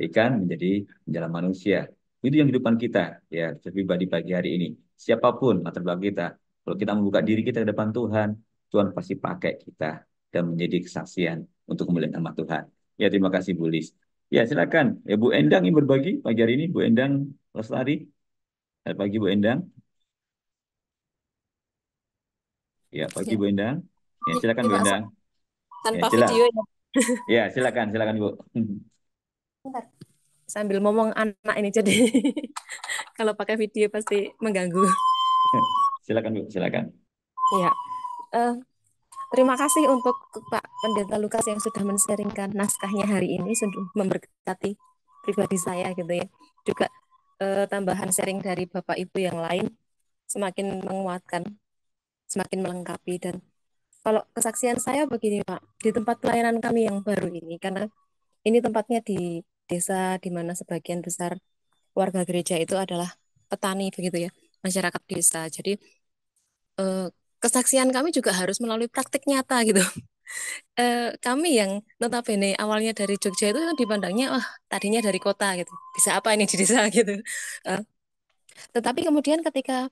ikan menjadi penjala manusia. Itu yang kehidupan kita, ya, pribadi pagi hari ini. Siapapun latar belakang kita, kalau kita membuka diri kita ke depan Tuhan, Tuhan pasti pakai kita dan menjadi kesaksian untuk kemuliaan nama Tuhan. Ya, terima kasih Bu Lis. Ya, silakan. Ya, Bu Endang yang berbagi pagi hari ini. Bu Endang Lestari. Selamat pagi, Bu Endang. Ya, pagi Ya, Bu Endang. Ya, silakan ini Bu Pak, Endang. Ya, tanpa silakan. video ya. Ya, silakan, silakan Bu. Bentar. Sambil ngomong anak ini jadi kalau pakai video pasti mengganggu. Silakan Bu, silakan. Ya, eh, terima kasih untuk Pak Pendeta Lukas yang sudah men-sharingkan naskahnya hari ini, sudah memberkati pribadi saya gitu ya. Juga tambahan sharing dari Bapak Ibu yang lain semakin menguatkan, semakin melengkapi. Dan kalau kesaksian saya begini Pak, di tempat pelayanan kami yang baru ini, karena ini tempatnya di desa di mana sebagian besar warga gereja itu adalah petani begitu ya, masyarakat desa. Jadi eh, kesaksian kami juga harus melalui praktik nyata gitu. Kami yang notabene awalnya dari Jogja itu kan dipandangnya wah tadinya dari kota gitu, bisa apa ini di desa gitu. Eh, tetapi kemudian ketika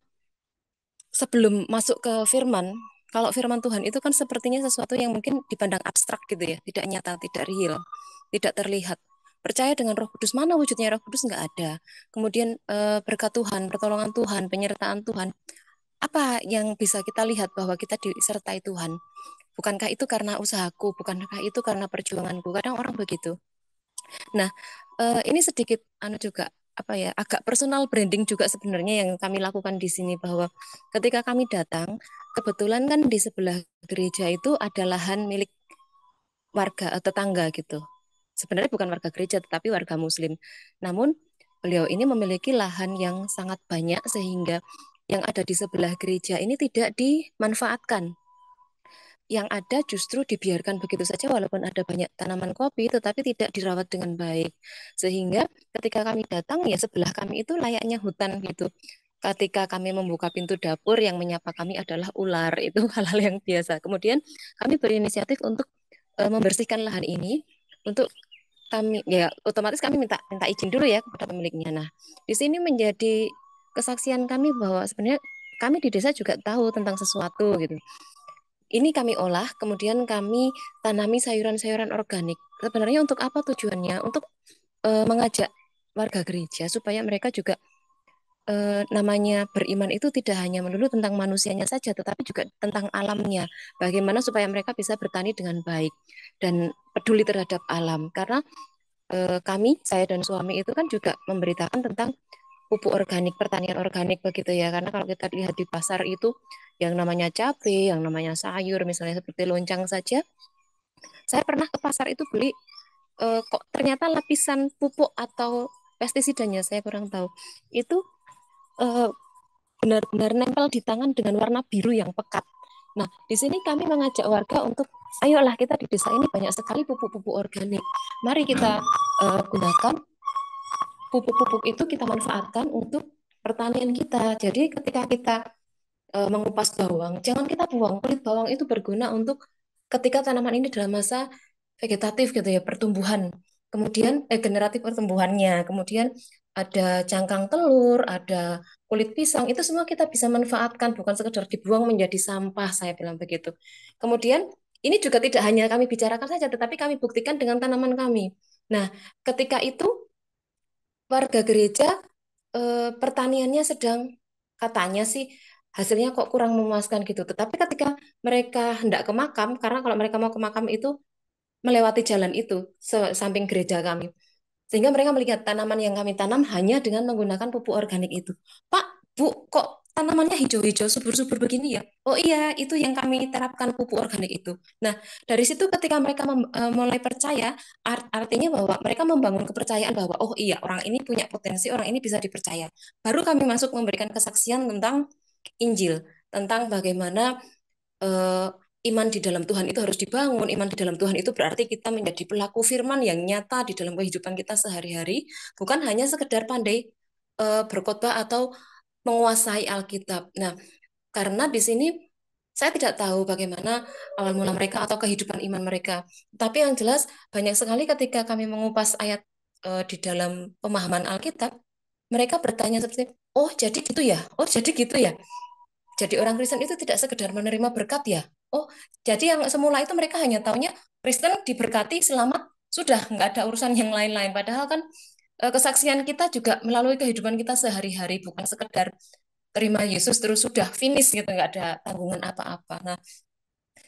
sebelum masuk ke firman, kalau firman Tuhan itu kan sepertinya sesuatu yang mungkin dipandang abstrak gitu ya, tidak nyata, tidak real, tidak terlihat. Percaya dengan Roh Kudus, mana wujudnya Roh Kudus nggak ada. Kemudian berkat Tuhan, pertolongan Tuhan, penyertaan Tuhan, apa yang bisa kita lihat bahwa kita disertai Tuhan? Bukankah itu karena usahaku? Bukankah itu karena perjuanganku? Kadang orang begitu. Nah, ini sedikit juga apa ya, agak personal branding juga sebenarnya yang kami lakukan di sini, bahwa ketika kami datang, kebetulan kan di sebelah gereja itu ada lahan milik warga tetangga gitu. Sebenarnya bukan warga gereja tetapi warga muslim. Namun beliau ini memiliki lahan yang sangat banyak sehingga yang ada di sebelah gereja ini tidak dimanfaatkan. Yang ada justru dibiarkan begitu saja walaupun ada banyak tanaman kopi tetapi tidak dirawat dengan baik. Sehingga ketika kami datang ya sebelah kami itu layaknya hutan gitu. Ketika kami membuka pintu dapur yang menyapa kami adalah ular, itu hal-hal yang biasa. Kemudian kami berinisiatif untuk membersihkan lahan ini untuk kami ya otomatis kami minta izin dulu ya kepada pemiliknya. Nah, di sini menjadi kesaksian kami bahwa sebenarnya kami di desa juga tahu tentang sesuatu gitu. Ini kami olah, kemudian kami tanami sayuran-sayuran organik. Sebenarnya untuk apa tujuannya? Untuk mengajak warga gereja supaya mereka juga namanya beriman itu tidak hanya melulu tentang manusianya saja, tetapi juga tentang alamnya. Bagaimana supaya mereka bisa bertani dengan baik dan peduli terhadap alam. Karena kami, saya dan suami itu kan juga memberitakan tentang pupuk organik, pertanian organik begitu ya. Karena kalau kita lihat di pasar itu yang namanya cabai, yang namanya sayur, misalnya seperti loncang saja, saya pernah ke pasar itu beli kok ternyata lapisan pupuk atau pestisidanya saya kurang tahu. Itu eh, benar-benar nempel di tangan dengan warna biru yang pekat. Nah, di sini kami mengajak warga untuk, ayolah kita di desa ini banyak sekali pupuk-pupuk organik. Mari kita gunakan pupuk-pupuk itu kita manfaatkan untuk pertanian kita. Jadi ketika kita mengupas bawang, jangan kita buang. Kulit bawang itu berguna untuk ketika tanaman ini dalam masa vegetatif gitu ya, pertumbuhan. Kemudian generatif pertumbuhannya. Kemudian ada cangkang telur, ada kulit pisang, itu semua kita bisa manfaatkan, bukan sekedar dibuang menjadi sampah, saya bilang begitu. Kemudian ini juga tidak hanya kami bicarakan saja, tetapi kami buktikan dengan tanaman kami. Nah, ketika itu warga gereja pertaniannya sedang katanya sih hasilnya kok kurang memuaskan gitu. Tetapi ketika mereka hendak ke makam, karena kalau mereka mau ke makam itu melewati jalan itu samping gereja kami. Sehingga mereka melihat tanaman yang kami tanam hanya dengan menggunakan pupuk organik itu. Pak, Bu, kok tanamannya hijau-hijau subur-subur begini ya. Oh iya, itu yang kami terapkan pupuk organik itu. Nah, dari situ ketika mereka mulai percaya, artinya bahwa mereka membangun kepercayaan bahwa oh iya, orang ini punya potensi, orang ini bisa dipercaya. Baru kami masuk memberikan kesaksian tentang Injil, tentang bagaimana eh, iman di dalam Tuhan itu harus dibangun. Iman di dalam Tuhan itu berarti kita menjadi pelaku firman yang nyata di dalam kehidupan kita sehari-hari, bukan hanya sekedar pandai berkhotbah atau menguasai Alkitab. Nah, karena di sini saya tidak tahu bagaimana awal mula mereka atau kehidupan iman mereka. Tapi yang jelas banyak sekali ketika kami mengupas ayat di dalam pemahaman Alkitab, mereka bertanya seperti, oh jadi gitu ya? Oh jadi gitu ya? Jadi orang Kristen itu tidak sekedar menerima berkat ya? Oh, jadi yang semula itu mereka hanya taunya Kristen diberkati selamat, sudah nggak ada urusan yang lain-lain. Padahal kan kesaksian kita juga melalui kehidupan kita sehari-hari, bukan sekedar terima Yesus terus sudah finish gitu, nggak ada tanggungan apa-apa. Nah,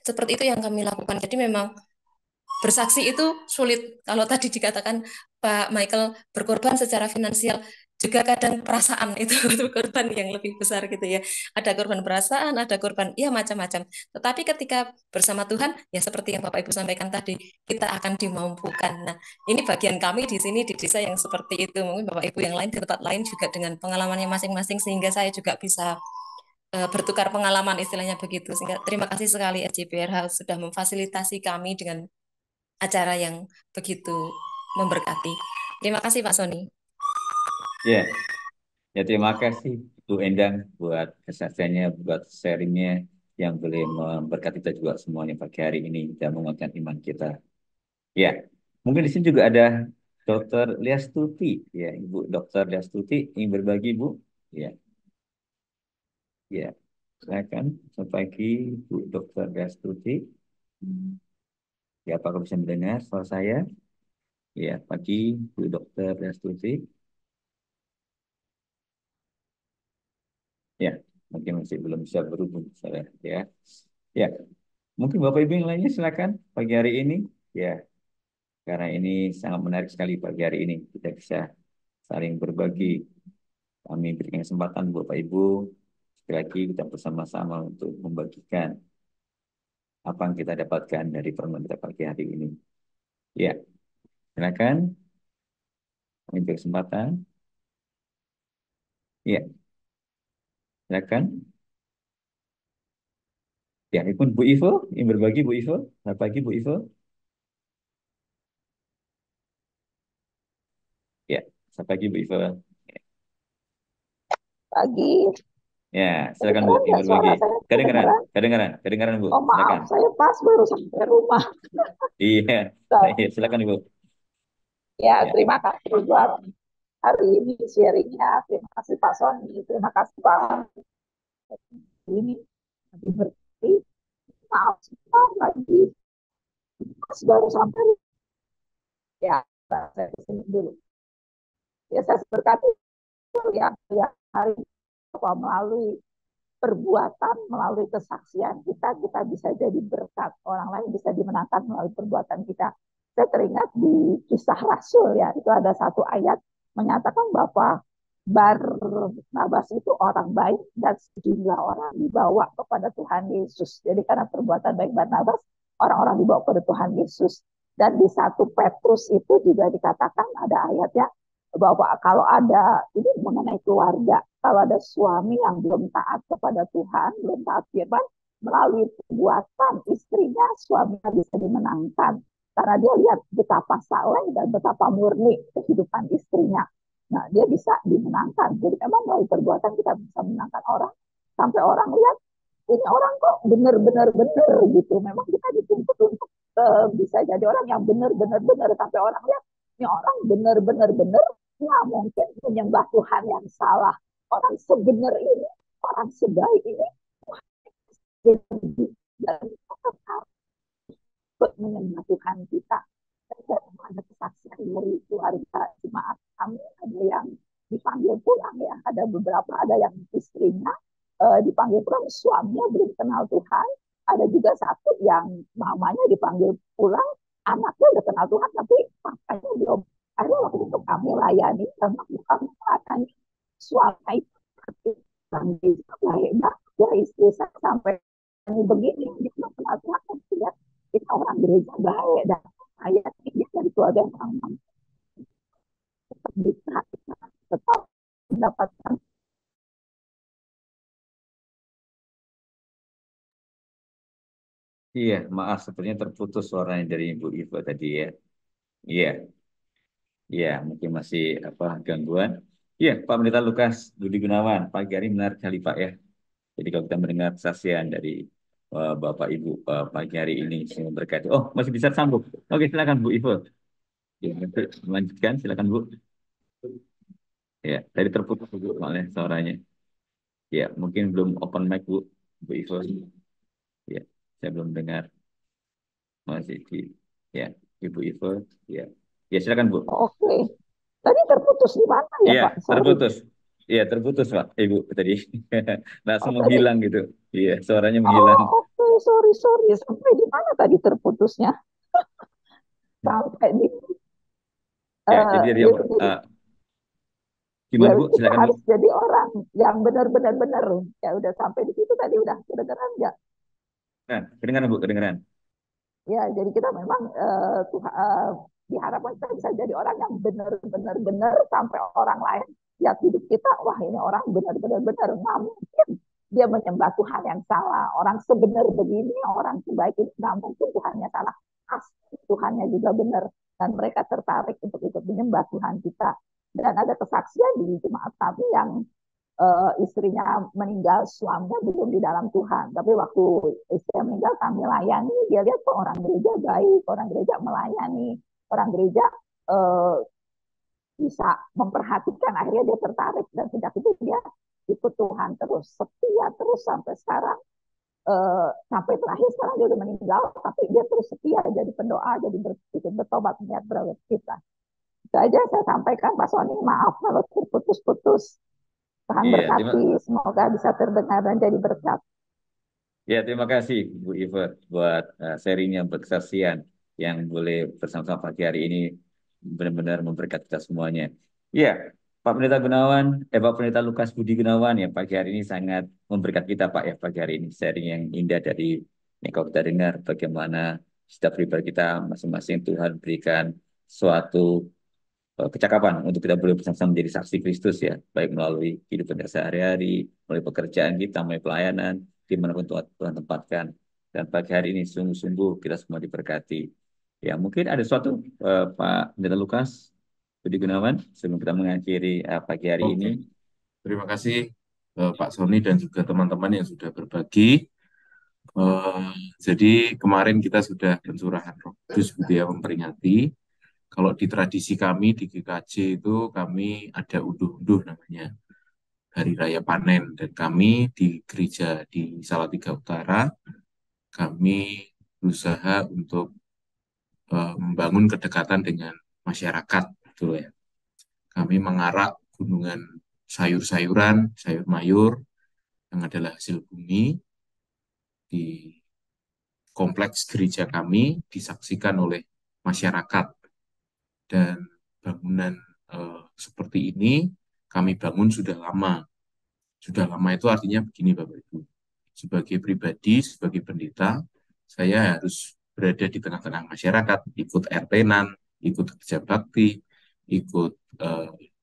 seperti itu yang kami lakukan. Jadi memang bersaksi itu sulit. Kalau tadi dikatakan Pak Michael berkorban secara finansial, juga kadang perasaan itu korban yang lebih besar gitu ya. Ada korban perasaan, ada korban ya macam-macam. Tetapi ketika bersama Tuhan, ya seperti yang Bapak Ibu sampaikan tadi, kita akan dimampukan. Nah, ini bagian kami di sini di desa yang seperti itu. Mungkin Bapak Ibu yang lain di tempat lain juga dengan pengalamannya masing-masing, sehingga saya juga bisa bertukar pengalaman istilahnya begitu. Sehingga terima kasih sekali SJPRH sudah memfasilitasi kami dengan acara yang begitu memberkati. Terima kasih Pak Sony. Ya, ya terima kasih Bu Endang buat kesaksiannya, buat sharingnya yang boleh memberkati kita juga semuanya pagi hari ini dan menguatkan iman kita. Ya, mungkin di sini juga ada Dr. Liastuti, ya Ibu Dr. Liastuti ingin berbagi Bu. Ya, ya, silakan. Selamat pagi Bu Dr. Liastuti. Ya, apakah bisa mendengar suara saya? Ya, pagi Bu Dr. Liastuti. Ya, mungkin masih belum bisa berhubung saya. Ya, ya. Mungkin Bapak Ibu yang lainnya silakan pagi hari ini. Ya, karena ini sangat menarik sekali pagi hari ini. Kita bisa saling berbagi. Kami berikan kesempatan Bapak Ibu. Sekali lagi kita bersama-sama untuk membagikan apa yang kita dapatkan dari pertemuan kita pagi hari ini. Ya, silakan. Kami beri kesempatan. Ya, silakan. Ya, itu Bu Ivo yang berbagi Bu Ivo. Selamat pagi Bu Ivo. Ya, selamat pagi Bu Ivo. Pagi. Ya, silakan Bu, Kedengeran yang nggak suara berbagi. saya? Kedengaran, Kedengeran? kedengaran, kedengaran Bu. Oh maaf, Silakan. saya pas baru sampai rumah. Iya, iya, silakan Bu. Ya, Ya, terima kasih buat hari ini sharingnya. Terima kasih Pak Sony. Terima kasih Pak ini. Berarti maaf sebentar lagi. Pas baru sampai. Ya, saya kesini dulu. Ya, saya berkati ya hari ini melalui perbuatan, melalui kesaksian kita bisa jadi berkat. Orang lain bisa dimenangkan melalui perbuatan kita. Saya teringat di kisah Rasul ya, itu ada satu ayat menyatakan bahwa Barnabas itu orang baik dan sejumlah orang dibawa kepada Tuhan Yesus. Jadi karena perbuatan baik Barnabas, orang-orang dibawa kepada Tuhan Yesus. Dan di 1 Petrus itu juga dikatakan ada ayatnya bahwa kalau ada ini mengenai keluarga, kalau ada suami yang belum taat kepada Tuhan, belum taat firman, melalui perbuatan istrinya, suaminya bisa dimenangkan. Karena dia lihat betapa saleh dan betapa murni kehidupan istrinya. Nah, dia bisa dimenangkan. Jadi memang melalui perbuatan kita bisa menangkan orang. Sampai orang lihat, ini orang kok benar-benar benar gitu. Memang kita dituntut untuk bisa jadi orang yang benar-benar benar. Sampai orang lihat, ini orang benar-benar benar. Nggak mungkin menyembah Tuhan yang salah. Orang sebenar ini, orang sebaik ini, dan menyembah Tuhan kita. Dan ada kesaksian dari keluarga jemaat kami, ada yang dipanggil pulang ya, ada beberapa, ada yang istrinya dipanggil pulang, suaminya belum kenal Tuhan, ada juga satu yang mamanya dipanggil pulang, anaknya udah kenal Tuhan, tapi papanya belum. Ada waktu itu kami layani dan kami suami itu Iya, maaf sepertinya terputus suaranya dari Ibu Ivo tadi ya. Iya, iya, mungkin masih apa gangguan. Iya, Pak Pendeta Lukas Budi Gunawan, pagi hari menarik kali Pak ya. Jadi kalau kita mendengar kesaksian dari Bapak Ibu pagi hari ini semua berkati. Oh, masih bisa sambung. Oke, silakan Bu Ivo. Ya, nanti lanjutkan, silakan Bu. Ya, tadi terputus Bu soalnya suaranya. Ya, mungkin belum open mic Bu Ivo. Ya, saya belum dengar masih di. Ya, Ibu Ivo. Ya, ya silakan Bu. Oke. Tadi terputus di mana ya, Iya, Pak? Sorry. terputus. Iya, terputus Pak Ibu tadi. Oh, Langsung tadi. menghilang gitu. Iya, suaranya menghilang. Oh, oke. Sorry, sorry. Sampai di mana tadi terputusnya? Sampai di Ya, jadi dari gitu. Jadi ya gimana Bu? kita Silakan Bu. harus jadi orang yang benar-benar benar. Ya udah sampai di situ tadi udah kedengeran nggak? Nah, kedengaran Bu, kedengaran. Ya, jadi kita memang Tuhan diharapkan kita bisa jadi orang yang benar-benar benar sampai orang lain lihat hidup kita, wah ini orang benar-benar benar. Nggak mungkin dia menyembah Tuhan yang salah. Orang sebenar begini, orang sebaik ini, nggak mungkin Tuhannya salah. Pasti Tuhannya juga benar. Dan mereka tertarik untuk ikut menyembah Tuhan kita. Dan ada kesaksian di jemaat kami yang istrinya meninggal, suaminya belum di dalam Tuhan. Tapi waktu istrinya meninggal, kami layani, dia lihat kok orang gereja baik, orang gereja melayani, orang gereja uh, bisa memperhatikan. Akhirnya dia tertarik dan sejak itu dia ikut Tuhan terus, setia terus sampai sekarang. Sampai terakhir sekarang dia udah meninggal, tapi dia terus setia jadi pendoa, jadi bertobat niat berawat kita. Itu aja saya sampaikan, Pak Sony. Maaf kalau terputus-putus. Tuhan Iya, berkati, semoga bisa terdengar dan jadi berkat. ya, terima kasih Bu Ivo buat sharing yang berkesaksian yang boleh bersama-sama pagi hari ini benar-benar memberkati kita semuanya. Iya, Pak Pendeta Gunawan, Pak Pendeta Lukas Budi Gunawan ya pagi hari ini sangat memberkati kita Pak ya pagi hari ini sharing yang indah dari yang kalau kita dengar bagaimana setiap pribadi kita masing-masing Tuhan berikan suatu kecakapan untuk kita boleh bersama-sama menjadi saksi Kristus ya, baik melalui kehidupan kita sehari-hari, melalui pekerjaan kita, melalui pelayanan, dimanapun Tuhan tempatkan. Dan pagi hari ini sungguh-sungguh kita semua diberkati. Ya mungkin ada suatu Pak Pendeta Lukas Budi Gunawan sebelum kita mengakhiri pagi hari ini. Oke, terima kasih Pak Sony dan juga teman-teman yang sudah berbagi. Jadi kemarin kita sudah pencurahan Roh Kudus gitu ya, memperingati. Kalau di tradisi kami di GKJ itu kami ada unduh-unduh namanya Hari Raya Panen, dan kami di gereja di Salatiga Utara kami berusaha untuk membangun kedekatan dengan masyarakat gitu ya. Kami mengarak gunungan sayur-sayuran, sayur mayur yang adalah hasil bumi di kompleks gereja kami disaksikan oleh masyarakat, dan bangunan seperti ini kami bangun sudah lama. Sudah lama itu artinya begini Bapak Ibu. Sebagai pribadi, sebagai pendeta, saya harus berada di tengah-tengah masyarakat, ikut RT-nan, ikut kerja bakti, ikut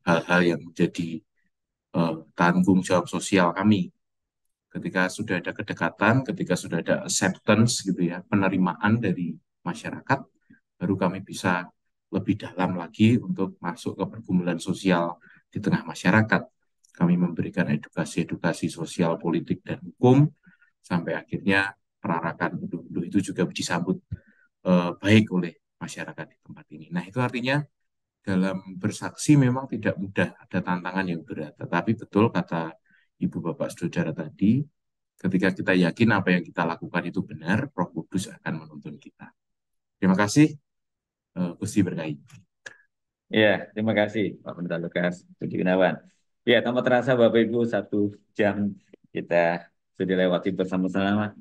hal-hal yang menjadi tanggung jawab sosial kami. Ketika sudah ada kedekatan, ketika sudah ada acceptance gitu ya, penerimaan dari masyarakat, baru kami bisa lebih dalam lagi untuk masuk ke pergumulan sosial di tengah masyarakat. Kami memberikan edukasi-edukasi sosial, politik, dan hukum, sampai akhirnya perarakan unduh-unduh itu juga disambut baik oleh masyarakat di tempat ini. Nah, itu artinya dalam bersaksi memang tidak mudah, ada tantangan yang berat. Tetapi betul kata Ibu Bapak Saudara tadi, ketika kita yakin apa yang kita lakukan itu benar, Roh Kudus akan menuntun kita. Terima kasih, Gusti berkahi. Ya, terima kasih Pak Pendeta Lukas Budi Gunawan. Ya, tanpa terasa Bapak Ibu 1 jam kita sudah lewati bersama-sama.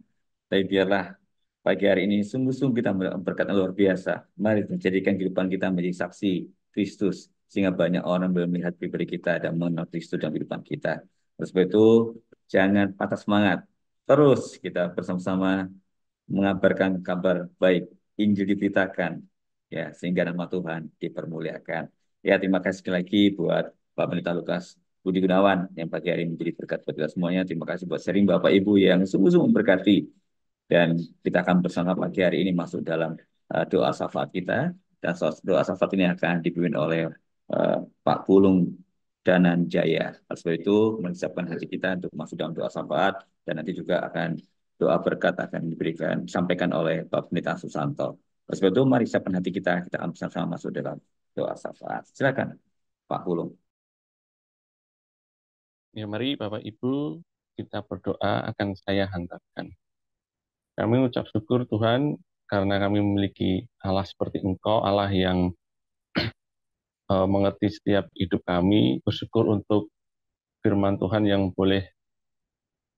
Tapi biarlah pagi hari ini sungguh-sungguh kita berkat luar biasa. Mari menjadikan kehidupan kita menjadi saksi Kristus, sehingga banyak orang boleh melihat pribadi kita dan mengenal Kristus dalam kehidupan kita. Oleh sebab itu, jangan patah semangat. Terus kita bersama-sama mengabarkan kabar baik, Injil diberitakan, ya sehingga nama Tuhan dipermuliakan. Ya, terima kasih sekali lagi buat Pak Pendeta Lukas Budi Gunawan yang pagi hari ini menjadi berkat buat kita semuanya. Terima kasih buat sharing Bapak Ibu yang sungguh-sungguh memberkati Dan kita akan bersama pagi hari ini masuk dalam doa syafaat kita. Dan doa syafaat ini akan dipimpin oleh Pak Pulung Dananjaya. Oleh sebab itu, menyiapkan hati kita untuk masuk dalam doa syafaat. Dan nanti juga akan doa berkat akan disampaikan oleh Pak Pendeta Susanto. Oleh sebab itu, mari siapkan hati kita akan bersama-sama masuk dalam doa syafaat. Silakan, Pak Pulung. Ya, mari Bapak Ibu kita berdoa akan saya hantarkan. Kami mengucap syukur Tuhan karena kami memiliki Allah seperti Engkau, Allah yang mengerti setiap hidup kami. Bersyukur untuk firman Tuhan yang boleh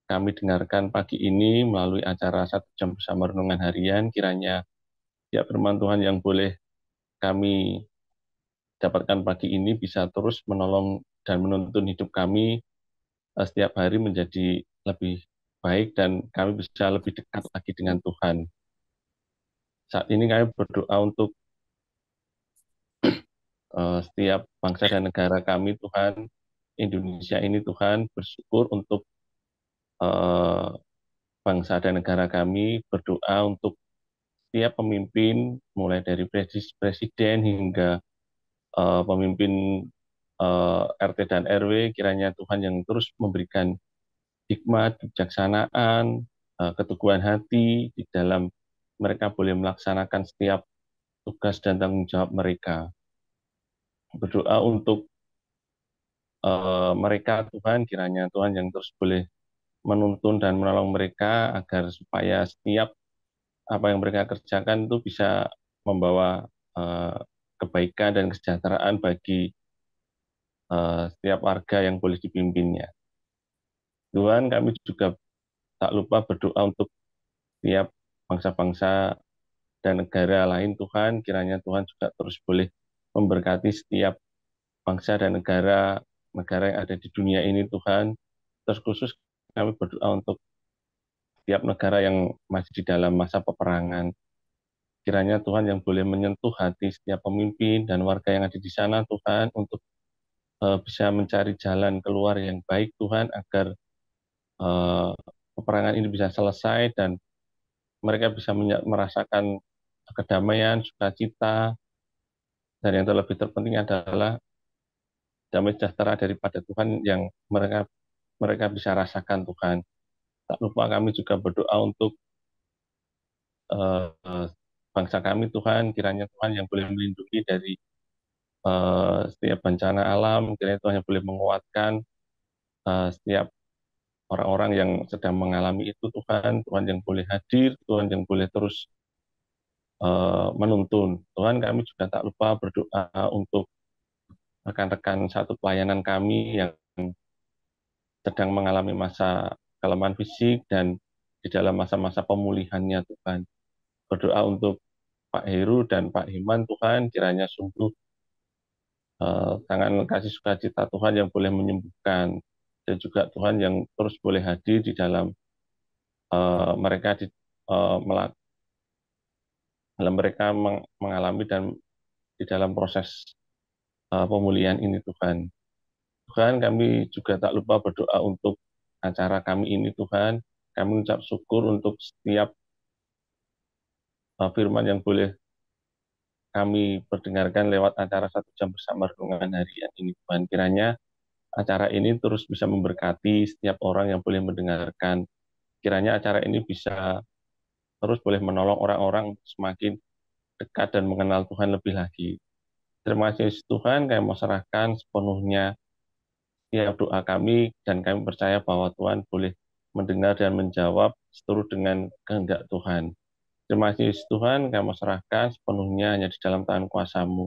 kami dengarkan pagi ini melalui acara 1 jam bersama renungan harian. Kiranya ya firman Tuhan yang boleh kami dapatkan pagi ini bisa terus menolong dan menuntun hidup kami setiap hari menjadi lebih baik dan kami bisa lebih dekat lagi dengan Tuhan. Saat ini kami berdoa untuk setiap bangsa dan negara kami, Tuhan. Indonesia ini, Tuhan, bersyukur untuk bangsa dan negara kami, berdoa untuk setiap pemimpin, mulai dari presiden hingga pemimpin RT dan RW, kiranya Tuhan yang terus memberikan hikmat, kebijaksanaan, keteguhan hati di dalam mereka boleh melaksanakan setiap tugas dan tanggung jawab mereka. Berdoa untuk mereka, Tuhan, kiranya Tuhan yang terus boleh menuntun dan menolong mereka agar supaya setiap apa yang mereka kerjakan itu bisa membawa kebaikan dan kesejahteraan bagi setiap warga yang boleh dipimpinnya. Tuhan, kami juga tak lupa berdoa untuk setiap bangsa-bangsa dan negara lain, Tuhan. Kiranya Tuhan juga terus boleh memberkati setiap bangsa dan negara yang ada di dunia ini, Tuhan. Terus khusus kami berdoa untuk setiap negara yang masih di dalam masa peperangan. Kiranya Tuhan yang boleh menyentuh hati setiap pemimpin dan warga yang ada di sana, Tuhan, untuk bisa mencari jalan keluar yang baik, Tuhan, agar peperangan ini bisa selesai dan mereka bisa merasakan kedamaian, sukacita, dan yang terlebih terpenting adalah damai sejahtera daripada Tuhan yang mereka bisa rasakan, Tuhan. Tak lupa kami juga berdoa untuk bangsa kami, Tuhan, kiranya Tuhan yang boleh melindungi dari setiap bencana alam, kiranya Tuhan yang boleh menguatkan setiap orang-orang yang sedang mengalami itu, Tuhan yang boleh hadir, Tuhan yang boleh terus menuntun. Tuhan, kami juga tak lupa berdoa untuk rekan-rekan satu pelayanan kami yang sedang mengalami masa kelemahan fisik dan di dalam masa-masa pemulihannya, Tuhan. Berdoa untuk Pak Heru dan Pak Himan, Tuhan, kiranya sungguh tangan kasih sukacita Tuhan yang boleh menyembuhkan dan juga Tuhan yang terus boleh hadir di dalam mereka mengalami dan di dalam proses pemulihan ini, Tuhan. Tuhan, kami juga tak lupa berdoa untuk acara kami ini, Tuhan. Kami mengucap syukur untuk setiap firman yang boleh kami perdengarkan lewat acara 1 jam bersama renungan harian ini, Tuhan. Kiranya acara ini terus bisa memberkati setiap orang yang boleh mendengarkan. Kiranya acara ini bisa terus boleh menolong orang-orang semakin dekat dan mengenal Tuhan lebih lagi. Terima kasih Tuhan, kami mau serahkan sepenuhnya setiap doa kami, dan kami percaya bahwa Tuhan boleh mendengar dan menjawab seturut dengan kehendak Tuhan. Terima kasih Tuhan, kami mau serahkan sepenuhnya hanya di dalam tangan kuasa-Mu.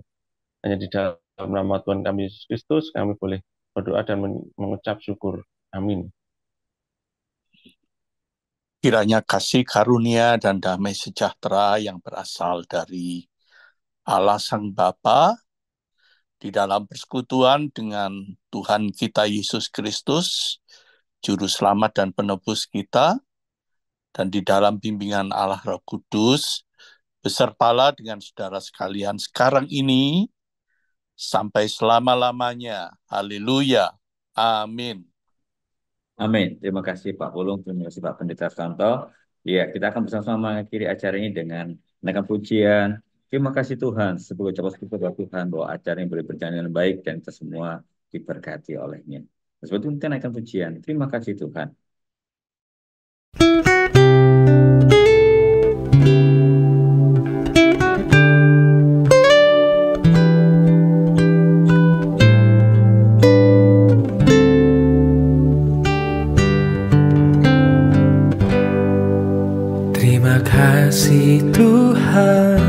Hanya di dalam nama Tuhan kami Yesus Kristus, kami boleh berdoa dan mengucap syukur. Amin. Kiranya kasih karunia dan damai sejahtera yang berasal dari Allah Sang Bapa di dalam persekutuan dengan Tuhan kita Yesus Kristus, Juru Selamat dan Penebus kita, dan di dalam bimbingan Allah Roh Kudus, besertalah dengan saudara sekalian sekarang ini, sampai selama-lamanya. Haleluya. Amin. Amin. Terima kasih Pak Pulung, terima kasih Pak Pendeta Santo. Ya, kita akan bersama-sama mengakhiri acara ini dengan menaikkan pujian. Terima kasih Tuhan, sebagai ucapan syukur kepada Tuhan bahwa acara ini boleh berjalan dengan baik dan kita semua diberkati olehnya. Sebab itu kita naikkan pujian. Terima kasih Tuhan. Terima kasih Tuhan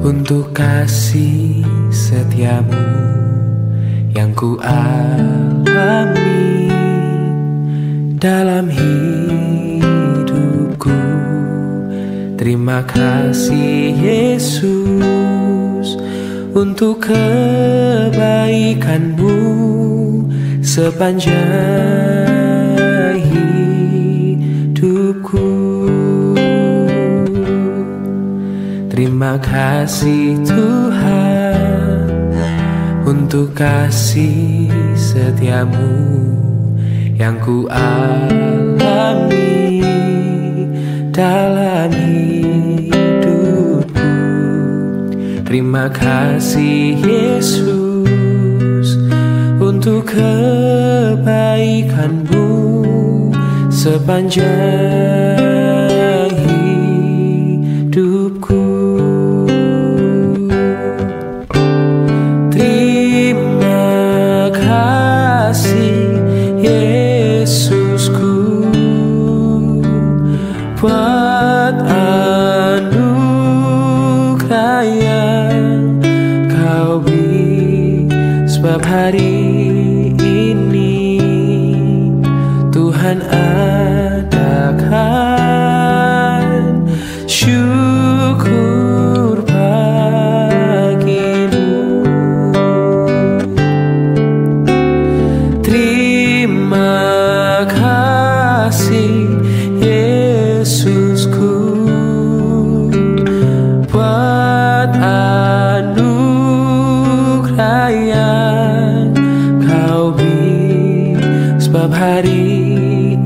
untuk kasih setiamu yang ku alami dalam hidupku. Terima kasih Yesus untuk kebaikanmu sepanjang hidupku. Terima kasih Tuhan untuk kasih setiamu yang ku alami dalam hidupku. Terima kasih Yesus untuk kebaikanmu sepanjang hidupku. Terima kasih Yesusku buat anugerah yang kau beri, sebab hari ini Tuhan adakan syukur bagimu. Terima kasih Yesusku buat anugerah yang kau beri, sebab hari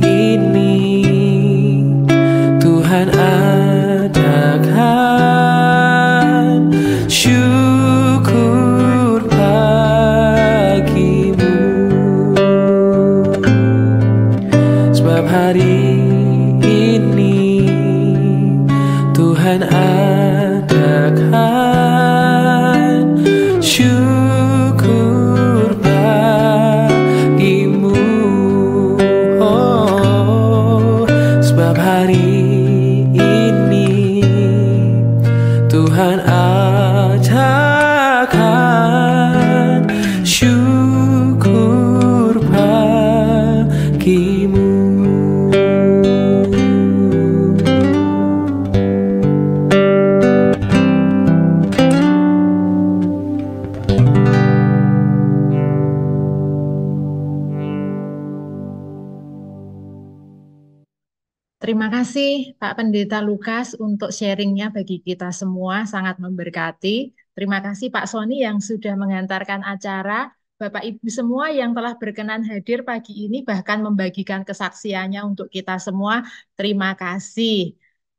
ini Tuhan adakan syukur bagimu, sebab hari ini Tuhan adakan syukur bagimu. Oh, sebab hari ini Tuhan adakan syukur bagimu. Terima kasih Pak Pendeta Lukas untuk sharingnya bagi kita semua, sangat memberkati. Terima kasih Pak Sony yang sudah mengantarkan acara. Bapak Ibu semua yang telah berkenan hadir pagi ini, bahkan membagikan kesaksiannya untuk kita semua. Terima kasih.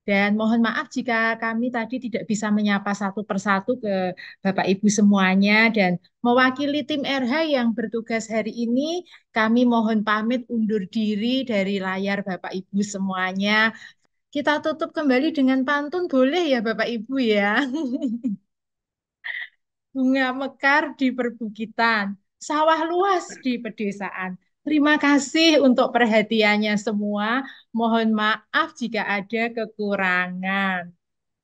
Dan mohon maaf jika kami tadi tidak bisa menyapa satu persatu ke Bapak Ibu semuanya. Dan mewakili tim RH yang bertugas hari ini, kami mohon pamit undur diri dari layar Bapak Ibu semuanya. Kita tutup kembali dengan pantun, boleh ya Bapak Ibu ya? Bunga mekar di perbukitan, sawah luas di pedesaan. Terima kasih untuk perhatiannya semua. Mohon maaf jika ada kekurangan.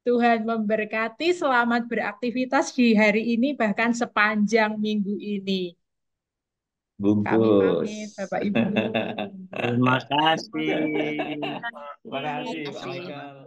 Tuhan memberkati, selamat beraktivitas di hari ini, bahkan sepanjang minggu ini. Kami Bungkus. pamit, Bapak Ibu. Terima kasih. Terima kasih Pak Michael.